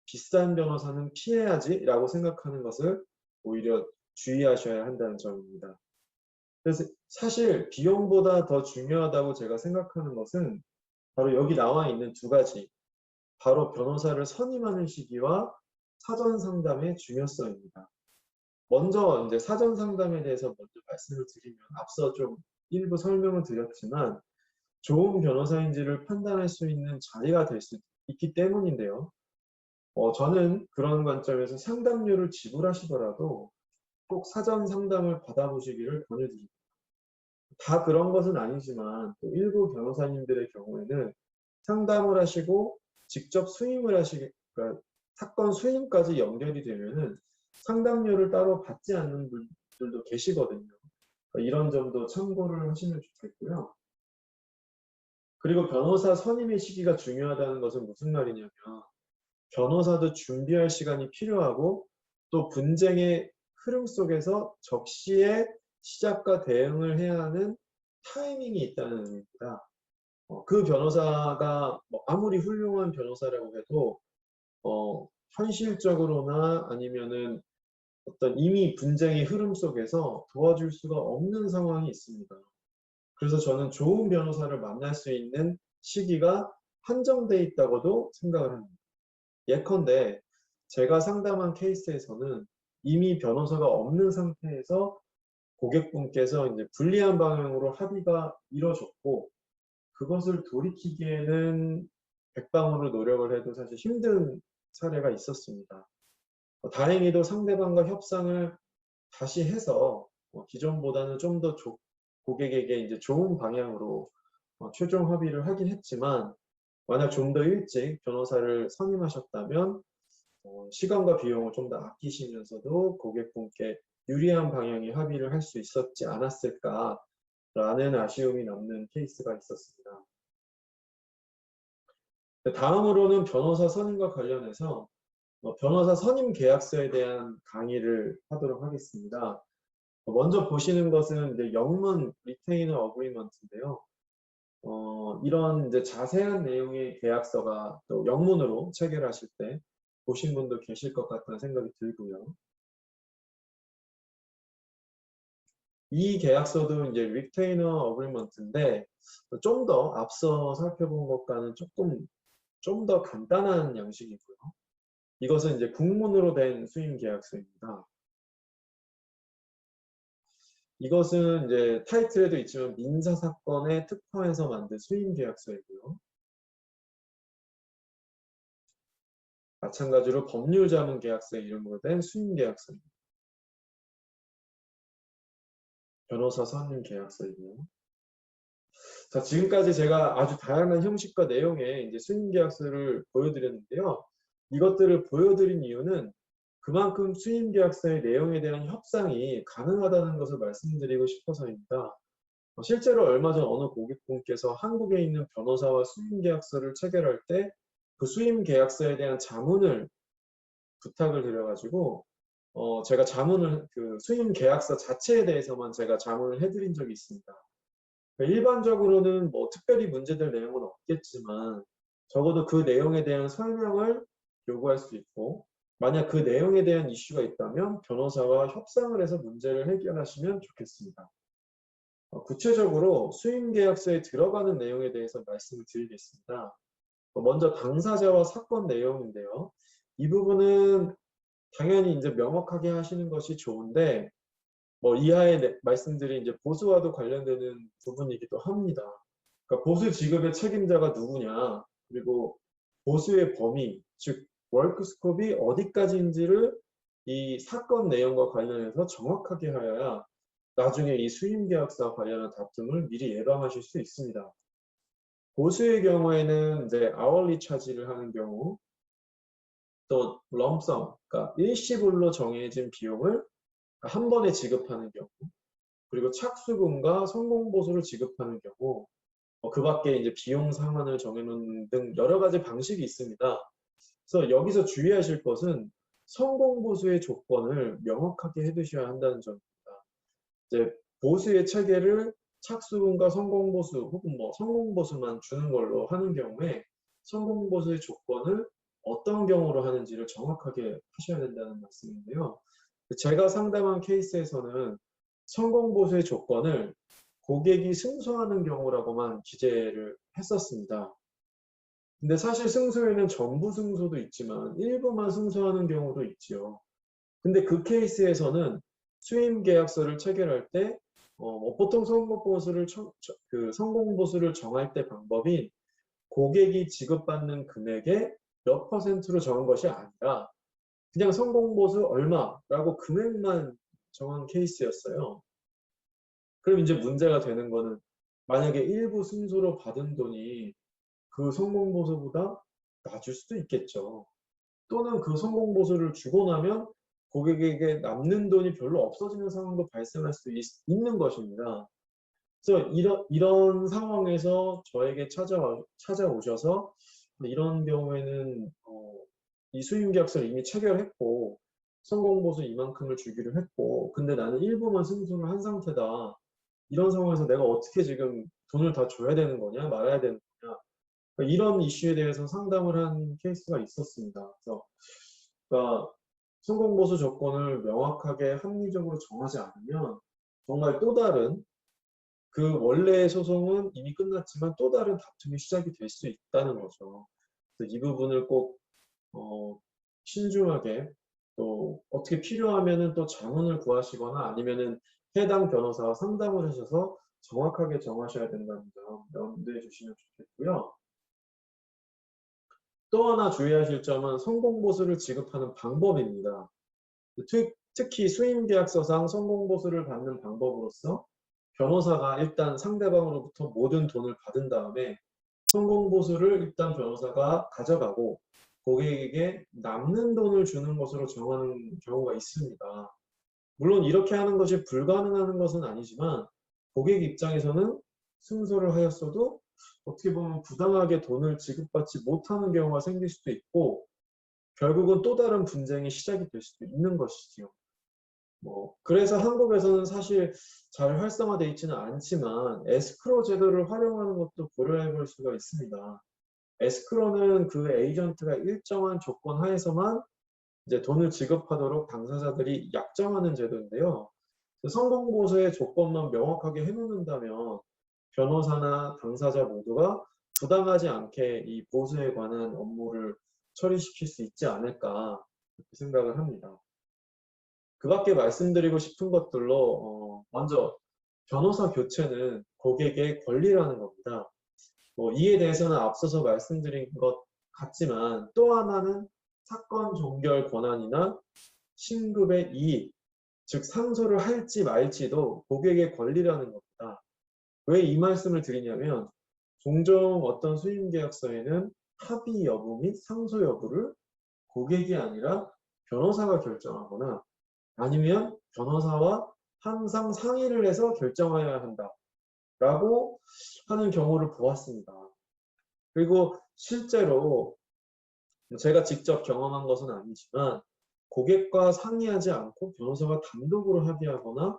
비싼 변호사는 피해야지 라고 생각하는 것을 오히려 주의하셔야 한다는 점입니다. 그래서 사실 비용보다 더 중요하다고 제가 생각하는 것은 바로 여기 나와 있는 두 가지, 바로 변호사를 선임하는 시기와 사전 상담의 중요성입니다. 먼저 이제 사전 상담에 대해서 먼저 말씀을 드리면 앞서 좀 일부 설명을 드렸지만 좋은 변호사인지를 판단할 수 있는 자리가 될 수 있기 때문인데요. 저는 그런 관점에서 상담료를 지불하시더라도 꼭 사전 상담을 받아보시기를 권유드립니다. 다 그런 것은 아니지만 또 일부 변호사님들의 경우에는 상담을 하시고 직접 그러니까 사건 수임까지 연결이 되면은 상담료를 따로 받지 않는 분들도 계시거든요. 그러니까 이런 점도 참고를 하시면 좋겠고요. 그리고 변호사 선임의 시기가 중요하다는 것은 무슨 말이냐면 변호사도 준비할 시간이 필요하고 또 분쟁의 흐름 속에서 적시에 시작과 대응을 해야 하는 타이밍이 있다는 의미입니다. 그 변호사가 아무리 훌륭한 변호사라고 해도 현실적으로나 아니면은 어떤 이미 분쟁의 흐름 속에서 도와줄 수가 없는 상황이 있습니다. 그래서 저는 좋은 변호사를 만날 수 있는 시기가 한정돼 있다고도 생각을 합니다. 예컨대 제가 상담한 케이스에서는 이미 변호사가 없는 상태에서 고객분께서 이제 불리한 방향으로 합의가 이뤄졌고, 그것을 돌이키기에는 백방으로 노력을 해도 사실 힘든 사례가 있었습니다. 다행히도 상대방과 협상을 다시 해서 기존보다는 좀 더 고객에게 이제 좋은 방향으로 최종 합의를 하긴 했지만, 만약 좀 더 일찍 변호사를 선임하셨다면 시간과 비용을 좀 더 아끼시면서도 고객분께 유리한 방향의 합의를 할 수 있었지 않았을까라는 아쉬움이 남는 케이스가 있었습니다. 다음으로는 변호사 선임과 관련해서 변호사 선임 계약서에 대한 강의를 하도록 하겠습니다. 먼저 보시는 것은 이제 영문 리테이너 어그리먼트인데요. 이런 이제 자세한 내용의 계약서가 또 영문으로 체결하실 때 보신 분도 계실 것 같다는 생각이 들고요. 이 계약서도 이제 리테이너 어그리먼트인데 좀 더 앞서 살펴본 것과는 좀 더 간단한 양식이고요. 이것은 이제 국문으로 된 수임 계약서입니다. 이것은 이제 타이틀에도 있지만 민사 사건에 특화해서 만든 수임 계약서이고요. 마찬가지로 법률 자문 계약서의 이름으로 된 수임 계약서입니다. 변호사 선임 계약서이고요. 자, 지금까지 제가 아주 다양한 형식과 내용의 이제 수임 계약서를 보여드렸는데요. 이것들을 보여드린 이유는 그만큼 수임 계약서의 내용에 대한 협상이 가능하다는 것을 말씀드리고 싶어서입니다. 실제로 얼마 전 어느 고객분께서 한국에 있는 변호사와 수임 계약서를 체결할 때 그 수임 계약서에 대한 자문을 부탁을 드려가지고 제가 그 수임 계약서 자체에 대해서만 제가 자문을 해드린 적이 있습니다. 일반적으로는 뭐 특별히 문제될 내용은 없겠지만 적어도 그 내용에 대한 설명을 요구할 수 있고, 만약 그 내용에 대한 이슈가 있다면 변호사와 협상을 해서 문제를 해결하시면 좋겠습니다. 구체적으로 수임계약서에 들어가는 내용에 대해서 말씀을 드리겠습니다. 먼저 당사자와 사건 내용인데요. 이 부분은 당연히 이제 명확하게 하시는 것이 좋은데, 이하에 말씀드린 이제 보수와도 관련되는 부분이기도 합니다. 그러니까 보수 지급의 책임자가 누구냐, 그리고 보수의 범위, 즉 월크 스콥이 어디까지인지를 이 사건 내용과 관련해서 정확하게 하여야 나중에 이 수임 계약서와 관련한 다툼을 미리 예방하실 수 있습니다. 보수의 경우에는 이제 아워리 차지를 하는 경우, 또 럼섬, 그러니까 일시불로 정해진 비용을 한 번에 지급하는 경우, 그리고 착수금과 성공보수를 지급하는 경우, 그 밖에 이제 비용 상한을 정해놓는 등 여러 가지 방식이 있습니다. 그래서 여기서 주의하실 것은 성공보수의 조건을 명확하게 해두셔야 한다는 점입니다. 이제 보수의 체계를 착수금과 성공보수 혹은 성공보수만 주는 걸로 하는 경우에 성공보수의 조건을 어떤 경우로 하는지를 정확하게 하셔야 된다는 말씀인데요. 제가 상담한 케이스에서는 성공보수의 조건을 고객이 승소하는 경우라고만 기재를 했었습니다. 근데 사실 승소에는 전부 승소도 있지만 일부만 승소하는 경우도 있지요. 근데 그 케이스에서는 수임 계약서를 체결할 때 보통 성공보수를 정할 때 방법이 고객이 지급받는 금액의 몇 %로 정한 것이 아니라 그냥 성공보수 얼마라고 금액만 정한 케이스였어요. 그럼 이제 문제가 되는 거는 만약에 일부 승소로 받은 돈이 그 성공보수보다 낮을 수도 있겠죠. 또는 그 성공보수를 주고 나면 고객에게 남는 돈이 별로 없어지는 상황도 발생할 수 있는 것입니다. 그래서 이런 상황에서 저에게 찾아오셔서 이런 경우에는 이 수임계약서를 이미 체결했고 성공보수 이만큼을 주기로 했고 근데 나는 일부만 승소를 한 상태다. 이런 상황에서 내가 어떻게 지금 돈을 다 줘야 되는 거냐 말아야 되는 거냐 이런 이슈에 대해서 상담을 한 케이스가 있었습니다. 그래서 그러니까 성공보수 조건을 명확하게 합리적으로 정하지 않으면 정말 또 다른 그 원래의 소송은 이미 끝났지만 또 다른 다툼이 시작이 될 수 있다는 거죠. 그래서 이 부분을 꼭 신중하게 또 어떻게 필요하면은 또 자문을 구하시거나 아니면은 해당 변호사와 상담을 하셔서 정확하게 정하셔야 된다는 점 염두에 주시면 좋겠고요. 또 하나 주의하실 점은 성공보수를 지급하는 방법입니다. 특히 수임계약서상 성공보수를 받는 방법으로서 변호사가 일단 상대방으로부터 모든 돈을 받은 다음에 성공보수를 일단 변호사가 가져가고 고객에게 남는 돈을 주는 것으로 정하는 경우가 있습니다. 물론 이렇게 하는 것이 불가능한 것은 아니지만 고객 입장에서는 승소를 하였어도 어떻게 보면 부당하게 돈을 지급받지 못하는 경우가 생길 수도 있고 결국은 또 다른 분쟁이 시작이 될 수도 있는 것이지요. 그래서 한국에서는 사실 잘 활성화되어 있지는 않지만 에스크로 제도를 활용하는 것도 고려해 볼 수가 있습니다. 에스크로는 그 에이전트가 일정한 조건 하에서만 이제 돈을 지급하도록 당사자들이 약정하는 제도인데요. 성공보수의 조건만 명확하게 해놓는다면 변호사나 당사자 모두가 부당하지 않게 이 보수에 관한 업무를 처리시킬 수 있지 않을까 그렇게 생각을 합니다. 그 밖에 말씀드리고 싶은 것들로 먼저 변호사 교체는 고객의 권리라는 겁니다. 이에 대해서는 앞서서 말씀드린 것 같지만 또 하나는 사건 종결 권한이나 신급의 이익, 즉 상소를 할지 말지도 고객의 권리라는 겁니다. 왜 이 말씀을 드리냐면 종종 어떤 수임계약서에는 합의 여부 및 상소 여부를 고객이 아니라 변호사가 결정하거나 아니면 변호사와 항상 상의를 해서 결정하여야 한다라고 하는 경우를 보았습니다. 그리고 실제로 제가 직접 경험한 것은 아니지만 고객과 상의하지 않고 변호사가 단독으로 합의하거나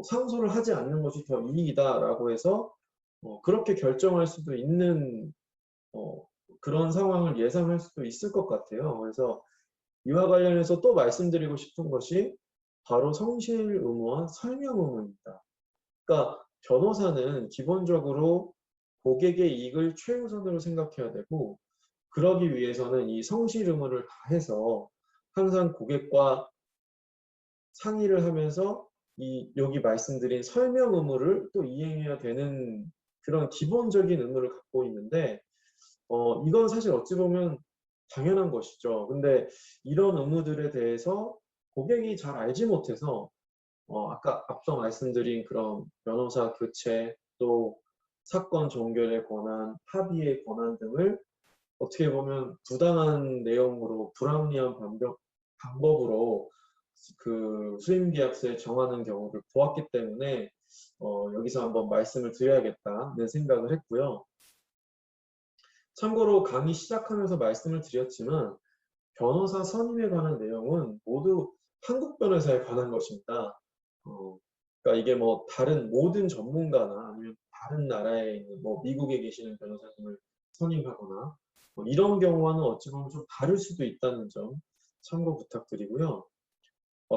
상소를 하지 않는 것이 더 이익이다라고 해서 그렇게 결정할 수도 있는 그런 상황을 예상할 수도 있을 것 같아요. 그래서 이와 관련해서 또 말씀드리고 싶은 것이 바로 성실 의무와 설명 의무입니다. 그러니까 변호사는 기본적으로 고객의 이익을 최우선으로 생각해야 되고 그러기 위해서는 이 성실 의무를 다해서 항상 고객과 상의를 하면서 여기 말씀드린 설명 의무를 또 이행해야 되는 그런 기본적인 의무를 갖고 있는데 이건 사실 어찌 보면 당연한 것이죠. 근데 이런 의무들에 대해서 고객이 잘 알지 못해서 아까 앞서 말씀드린 그런 변호사 교체 또 사건 종결의 권한, 합의의 권한 등을 어떻게 보면 부당한 내용으로 불합리한 방법으로 그 수임계약서에 정하는 경우를 보았기 때문에 여기서 한번 말씀을 드려야겠다는 생각을 했고요. 참고로 강의 시작하면서 말씀을 드렸지만 변호사 선임에 관한 내용은 모두 한국 변호사에 관한 것입니다. 그러니까 이게 다른 모든 전문가나 아니면 다른 나라에 있는 미국에 계시는 변호사님을 선임하거나 이런 경우와는 어찌 보면 좀 다를 수도 있다는 점 참고 부탁드리고요.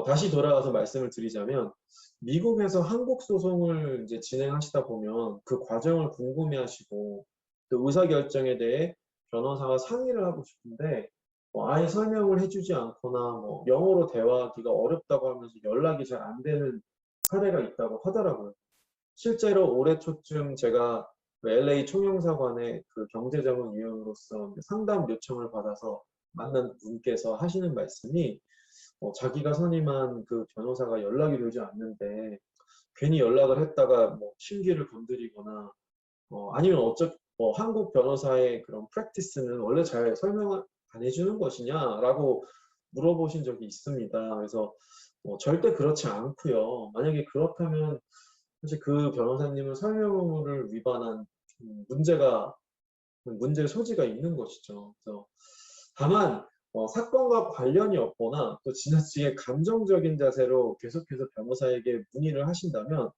다시 돌아가서 말씀을 드리자면 미국에서 한국 소송을 이제 진행하시다 보면 그 과정을 궁금해하시고 또 의사결정에 대해 변호사와 상의를 하고 싶은데 아예 설명을 해주지 않거나 영어로 대화하기가 어렵다고 하면서 연락이 잘 안 되는 사례가 있다고 하더라고요. 실제로 올해 초쯤 제가 그 LA 총영사관의 그 경제자문위원으로서 상담 요청을 받아서 만난 분께서 하시는 말씀이 자기가 선임한 그 변호사가 연락이 되지 않는데 괜히 연락을 했다가 심기를 건드리거나 아니면 한국 변호사의 그런 프랙티스는 원래 잘 설명을 안 해주는 것이냐라고 물어보신 적이 있습니다. 그래서 절대 그렇지 않고요. 만약에 그렇다면 사실 그 변호사님은 설명 의무를 위반한 문제의 소지가 있는 것이죠. 그래서 다만 사건과 관련이 없거나 또 지나치게 감정적인 자세로 계속해서 변호사에게 문의를 하신다면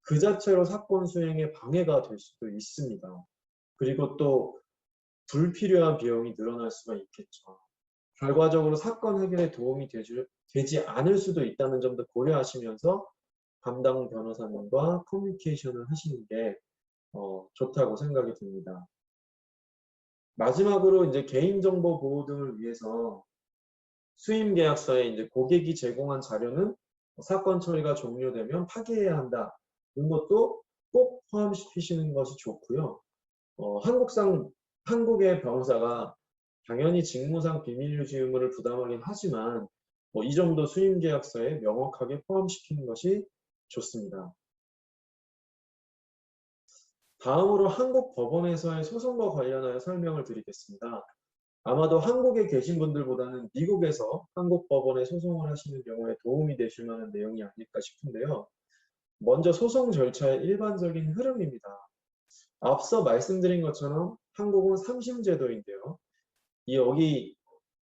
그 자체로 사건 수행에 방해가 될 수도 있습니다. 그리고 또 불필요한 비용이 늘어날 수가 있겠죠. 결과적으로 사건 해결에 도움이 되지 않을 수도 있다는 점도 고려하시면서 담당 변호사님과 커뮤니케이션을 하시는 게 좋다고 생각이 듭니다. 마지막으로 이제 개인정보 보호 등을 위해서 수임 계약서에 이제 고객이 제공한 자료는 사건 처리가 종료되면 파기해야 한다. 이런 것도 꼭 포함시키시는 것이 좋고요. 한국의 변호사가 당연히 직무상 비밀 유지 의무를 부담하긴 하지만 이 점도 수임 계약서에 명확하게 포함시키는 것이 좋습니다. 다음으로 한국 법원에서의 소송과 관련하여 설명을 드리겠습니다. 아마도 한국에 계신 분들보다는 미국에서 한국 법원에 소송을 하시는 경우에 도움이 되실 만한 내용이 아닐까 싶은데요. 먼저 소송 절차의 일반적인 흐름입니다. 앞서 말씀드린 것처럼 한국은 3심 제도인데요. 여기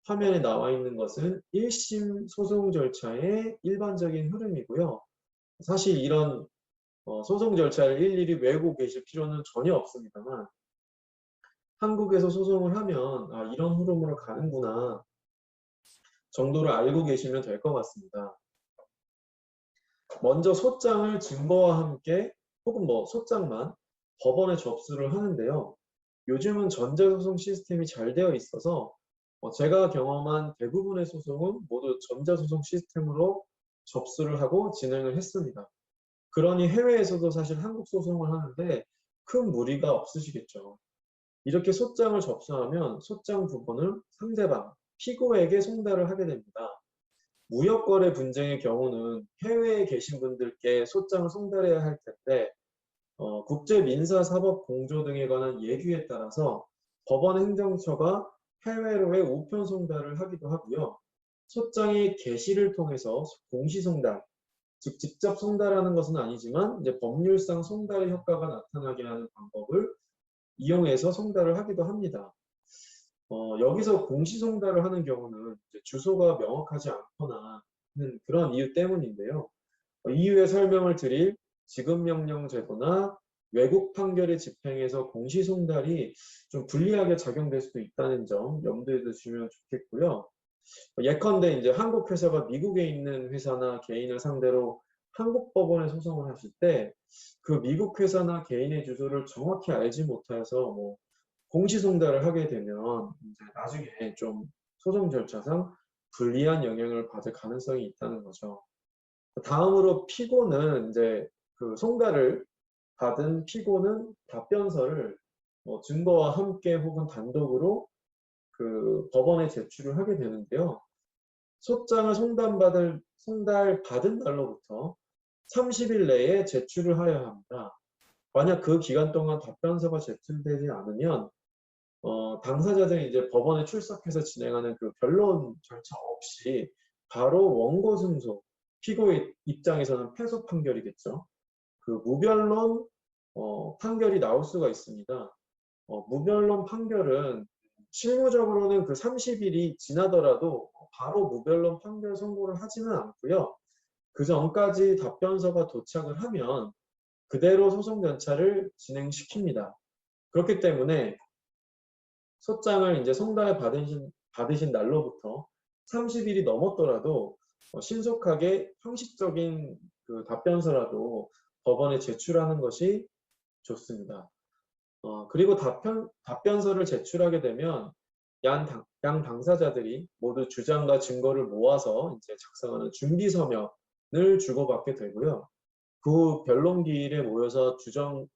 화면에 나와 있는 것은 1심 소송 절차의 일반적인 흐름이고요. 사실 이런 소송 절차를 일일이 외우고 계실 필요는 전혀 없습니다만 한국에서 소송을 하면 이런 흐름으로 가는구나 정도를 알고 계시면 될 것 같습니다. 먼저 소장을 증거와 함께 혹은 소장만 법원에 접수를 하는데요. 요즘은 전자소송 시스템이 잘 되어 있어서 제가 경험한 대부분의 소송은 모두 전자소송 시스템으로 접수를 하고 진행을 했습니다. 그러니 해외에서도 사실 한국 소송을 하는데 큰 무리가 없으시겠죠. 이렇게 소장을 접수하면 소장 부분을 상대방, 피고에게 송달을 하게 됩니다. 무역거래 분쟁의 경우는 해외에 계신 분들께 소장을 송달해야 할 텐데 국제민사사법공조 등에 관한 예규에 따라서 법원 행정처가 해외로의 우편 송달을 하기도 하고요. 소장의 게시를 통해서 공시송달, 즉 직접 송달하는 것은 아니지만 이제 법률상 송달의 효과가 나타나게 하는 방법을 이용해서 송달을 하기도 합니다. 여기서 공시송달을 하는 경우는 이제 주소가 명확하지 않거나 하는 그런 이유 때문인데요. 이유의 설명을 드릴 지급명령 제도나 외국 판결의 집행에서 공시송달이 좀 불리하게 작용될 수도 있다는 점 염두에 두시면 좋겠고요. 예컨대 이제 한국 회사가 미국에 있는 회사나 개인을 상대로 한국 법원에 소송을 하실 때 그 미국 회사나 개인의 주소를 정확히 알지 못해서 공시송달을 하게 되면 이제 나중에 좀 소송 절차상 불리한 영향을 받을 가능성이 있다는 거죠. 다음으로 피고는 이제 그 송달을 받은 피고는 답변서를 증거와 함께 혹은 단독으로 그 법원에 제출을 하게 되는데요. 소장을 송달받은 날로부터 30일 내에 제출을 하여야 합니다. 만약 그 기간 동안 답변서가 제출되지 않으면 당사자들이 이제 법원에 출석해서 진행하는 그 변론 절차 없이 바로 원고 승소, 피고의 입장에서는 패소 판결이겠죠. 그 무변론 판결이 나올 수가 있습니다. 무변론 판결은 실무적으로는 그 30일이 지나더라도 바로 무변론 판결 선고를 하지는 않고요. 그 전까지 답변서가 도착을 하면 그대로 소송 절차를 진행시킵니다. 그렇기 때문에 소장을 이제 송달 받으신 날로부터 30일이 넘었더라도 신속하게 형식적인 그 답변서라도 법원에 제출하는 것이 좋습니다. 그리고 답변서를 제출하게 되면 양 당사자들이 모두 주장과 증거를 모아서 이제 작성하는 준비 서면을 주고받게 되고요. 그 변론기일에 모여서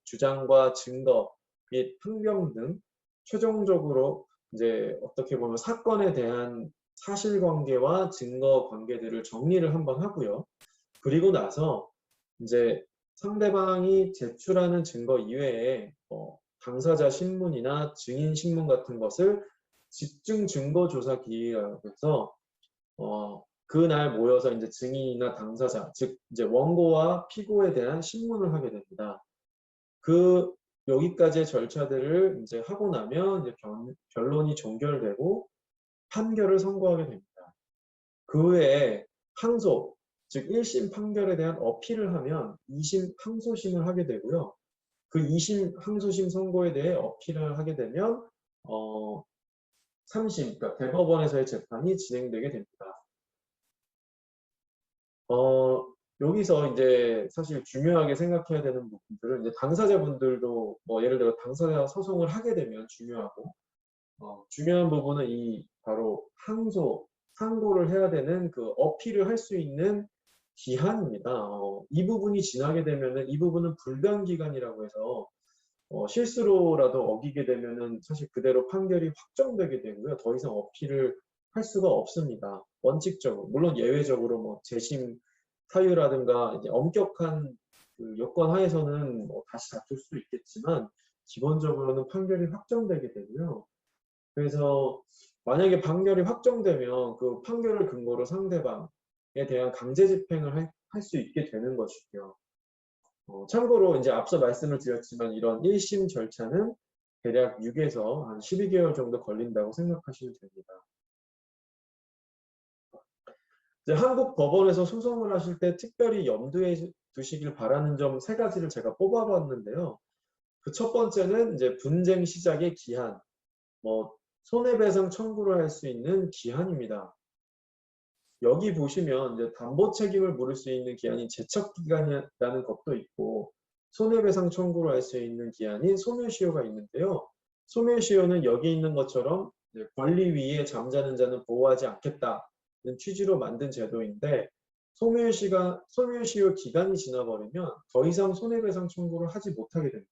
주장과 증거 및 항변 등 최종적으로 이제 어떻게 보면 사건에 대한 사실관계와 증거 관계들을 정리를 한번 하고요. 그리고 나서 이제 상대방이 제출하는 증거 이외에 당사자 신문이나 증인 신문 같은 것을 집중 증거 조사 기일이라고 해서 그날 모여서 이제 증인이나 당사자, 즉 이제 원고와 피고에 대한 신문을 하게 됩니다. 여기까지의 절차들을 이제 하고 나면 이제 변론이 종결되고 판결을 선고하게 됩니다. 그 외에 항소, 즉 1심 판결에 대한 어필을 하면 2심 항소심을 하게 되고요. 그 2심 항소심 선고에 대해 어필을 하게 되면 3심, 그러니까 대법원에서의 재판이 진행되게 됩니다. 여기서 이제 사실 중요하게 생각해야 되는 부분들은 이제 당사자분들도 예를 들어 당사자 소송을 하게 되면 중요하고 중요한 부분은 이 바로 항소 상고를 해야 되는 그 어필을 할 수 있는 기한입니다. 이 부분이 지나게 되면은 이 부분은 불변 기간이라고 해서 실수로라도 어기게 되면은 사실 그대로 판결이 확정되게 되고요. 더 이상 어필을 할 수가 없습니다. 원칙적으로. 물론 예외적으로 뭐 재심 사유라든가 이제 엄격한 그 요건 하에서는 뭐 다시 다툴 수도 있겠지만 기본적으로는 판결이 확정되게 되고요. 그래서 만약에 판결이 확정되면 그 판결을 근거로 상대방에 대한 강제 집행을 할 수 있게 되는 것이고요. 참고로 이제 앞서 말씀을 드렸지만 이런 1심 절차는 대략 6에서 한 12개월 정도 걸린다고 생각하시면 됩니다. 이제 한국 법원에서 소송을 하실 때 특별히 염두에 두시길 바라는 점 3가지를 제가 뽑아봤는데요. 그 첫 번째는 이제 분쟁 시작의 기한, 뭐 손해배상 청구를 할 수 있는 기한입니다. 여기 보시면 이제 담보 책임을 물을 수 있는 기한이 제척 기간이라는 것도 있고 손해배상 청구를 할 수 있는 기한인 소멸시효가 있는데요. 소멸시효는 여기 있는 것처럼 권리 위에 잠자는 자는 보호하지 않겠다는 취지로 만든 제도인데 소멸시효 기간이 지나버리면 더 이상 손해배상 청구를 하지 못하게 됩니다.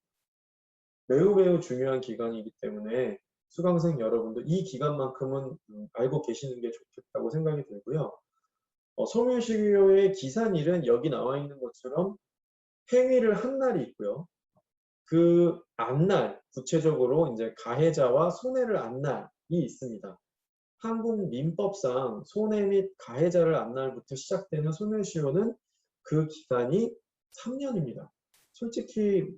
매우 중요한 기간이기 때문에 수강생 여러분도 이 기간만큼은 알고 계시는 게 좋겠다고 생각이 들고요. 소멸시효의 기산일은 여기 나와 있는 것처럼 행위를 한 날이 있고요. 그 안날, 구체적으로 이제 가해자와 손해를 안 날이 있습니다. 한국 민법상 손해 및 가해자를 안 날부터 시작되는 소멸시효는 그 기간이 3년입니다. 솔직히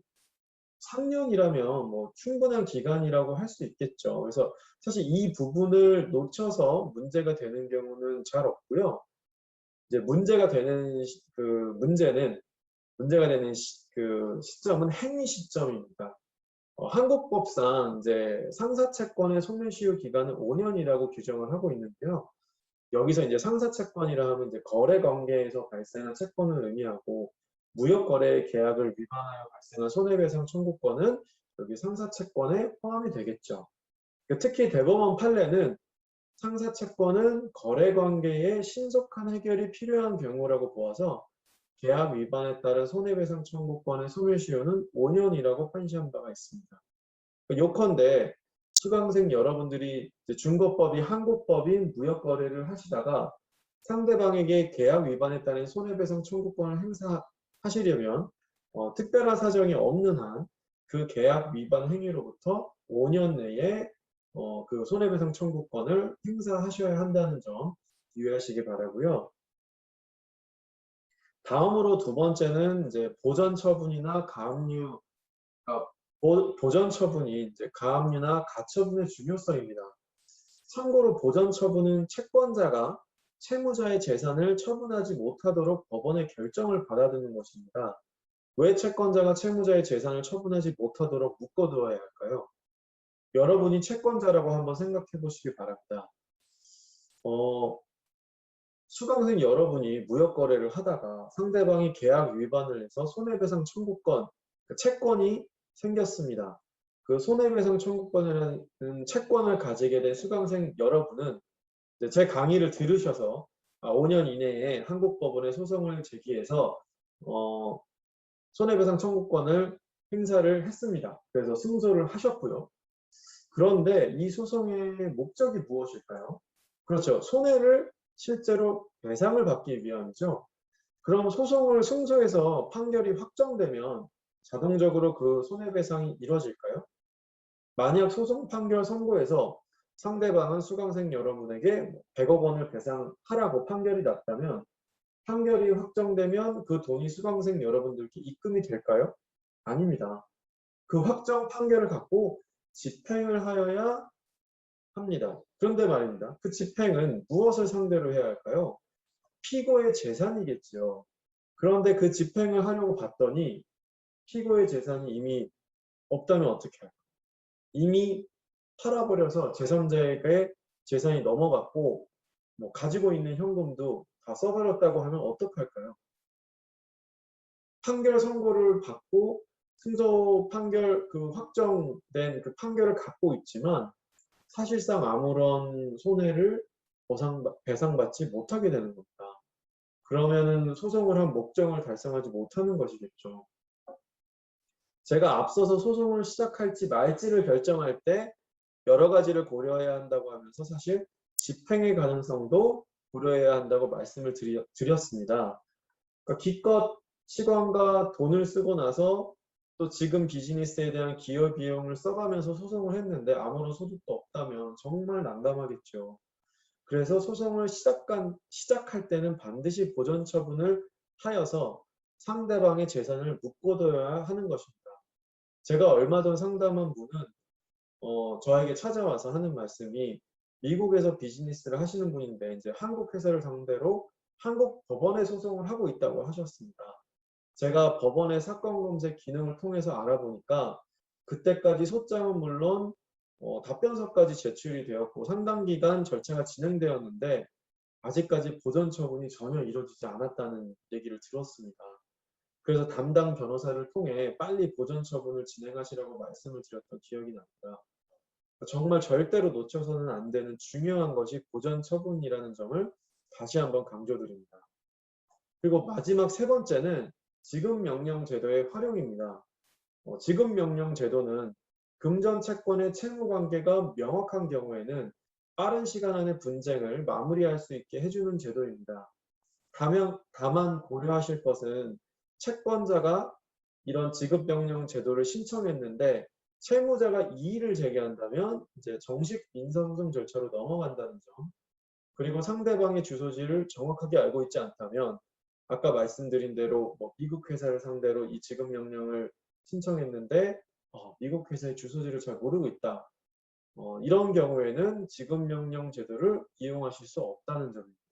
3년이라면 뭐 충분한 기간이라고 할 수 있겠죠. 그래서 사실 이 부분을 놓쳐서 문제가 되는 경우는 잘 없고요. 이제 문제가 되는 그 시점은 행위 시점입니다. 한국법상 이제 상사채권의 소멸시효 기간은 5년이라고 규정을 하고 있는데요. 여기서 이제 상사채권이라 하면 이제 거래 관계에서 발생한 채권을 의미하고 무역거래 계약을 위반하여 발생한 손해배상 청구권은 여기 상사채권에 포함이 되겠죠. 특히 대법원 판례는 상사채권은 거래관계의 신속한 해결이 필요한 경우라고 보아서 계약 위반에 따른 손해배상 청구권의 소멸시효는 5년이라고 판시한 바가 있습니다. 요컨대 수강생 여러분들이 중거법이 한국법인 무역거래를 하시다가 상대방에게 계약 위반에 따른 손해배상 청구권을 행사하시려면 특별한 사정이 없는 한 그 계약 위반 행위로부터 5년 내에 그 손해배상 청구권을 행사하셔야 한다는 점 유의하시기 바라고요. 다음으로 두 번째는 이제 보전 처분이나 가압류, 보전 처분이 이제 가압류나 가처분의 중요성입니다. 참고로 보전 처분은 채권자가 채무자의 재산을 처분하지 못하도록 법원의 결정을 받아드는 것입니다. 왜 채권자가 채무자의 재산을 처분하지 못하도록 묶어두어야 할까요? 여러분이 채권자라고 한번 생각해 보시기 바랍니다. 수강생 여러분이 무역거래를 하다가 상대방이 계약 위반을 해서 손해배상 청구권, 채권이 생겼습니다. 그 손해배상 청구권이라는 채권을 가지게 된 수강생 여러분은 제 강의를 들으셔서 5년 이내에 한국법원에 소송을 제기해서 손해배상 청구권을 행사를 했습니다. 그래서 승소를 하셨고요. 그런데 이 소송의 목적이 무엇일까요? 그렇죠. 손해를 실제로 배상을 받기 위함이죠. 그럼 소송을 승소해서 판결이 확정되면 자동적으로 그 손해배상이 이루어질까요? 만약 소송 판결 선고에서 상대방은 수강생 여러분에게 100억 원을 배상하라고 판결이 났다면 판결이 확정되면 그 돈이 수강생 여러분들께 입금이 될까요? 아닙니다. 그 확정 판결을 갖고 집행을 하여야 합니다. 그런데 말입니다. 그 집행은 무엇을 상대로 해야 할까요? 피고의 재산이겠죠. 그런데 그 집행을 하려고 봤더니 피고의 재산이 이미 없다면 어떻게 할까요? 이미 팔아버려서 제3자에게 재산이 넘어갔고 뭐 가지고 있는 현금도 다 써버렸다고 하면 어떡할까요? 판결 선고를 받고 승소 판결 그 확정된 그 판결을 갖고 있지만 사실상 아무런 손해를 배상받지 못하게 되는 겁니다. 그러면은 소송을 한 목적을 달성하지 못하는 것이겠죠. 제가 앞서서 소송을 시작할지 말지를 결정할 때 여러 가지를 고려해야 한다고 하면서 사실 집행의 가능성도 고려해야 한다고 말씀을 드렸습니다. 그러니까 기껏 시간과 돈을 쓰고 나서 또 지금 비즈니스에 대한 기여비용을 써가면서 소송을 했는데 아무런 소득도 없다면 정말 난감하겠죠. 그래서 소송을 시작할 때는 반드시 보전 처분을 하여서 상대방의 재산을 묶어둬야 하는 것입니다. 제가 얼마 전 상담한 분은 저에게 찾아와서 하는 말씀이 미국에서 비즈니스를 하시는 분인데 이제 한국 회사를 상대로 한국 법원에 소송을 하고 있다고 하셨습니다. 제가 법원의 사건 검색 기능을 통해서 알아보니까 그때까지 소장은 물론 답변서까지 제출이 되었고 상당 기간 절차가 진행되었는데 아직까지 보전 처분이 전혀 이루어지지 않았다는 얘기를 들었습니다. 그래서 담당 변호사를 통해 빨리 보전 처분을 진행하시라고 말씀을 드렸던 기억이 납니다. 정말 절대로 놓쳐서는 안 되는 중요한 것이 보전 처분이라는 점을 다시 한번 강조드립니다. 그리고 마지막 세 번째는 지급 명령 제도의 활용입니다. 지급 명령 제도는 금전 채권의 채무 관계가 명확한 경우에는 빠른 시간 안에 분쟁을 마무리할 수 있게 해주는 제도입니다. 다만 고려하실 것은 채권자가 이런 지급 명령 제도를 신청했는데 채무자가 이의를 제기한다면 이제 정식 민사소송 절차로 넘어간다는 점, 그리고 상대방의 주소지를 정확하게 알고 있지 않다면 아까 말씀드린 대로 미국 회사를 상대로 이 지급 명령을 신청했는데 미국 회사의 주소지를 잘 모르고 있다. 이런 경우에는 지급 명령 제도를 이용하실 수 없다는 점입니다.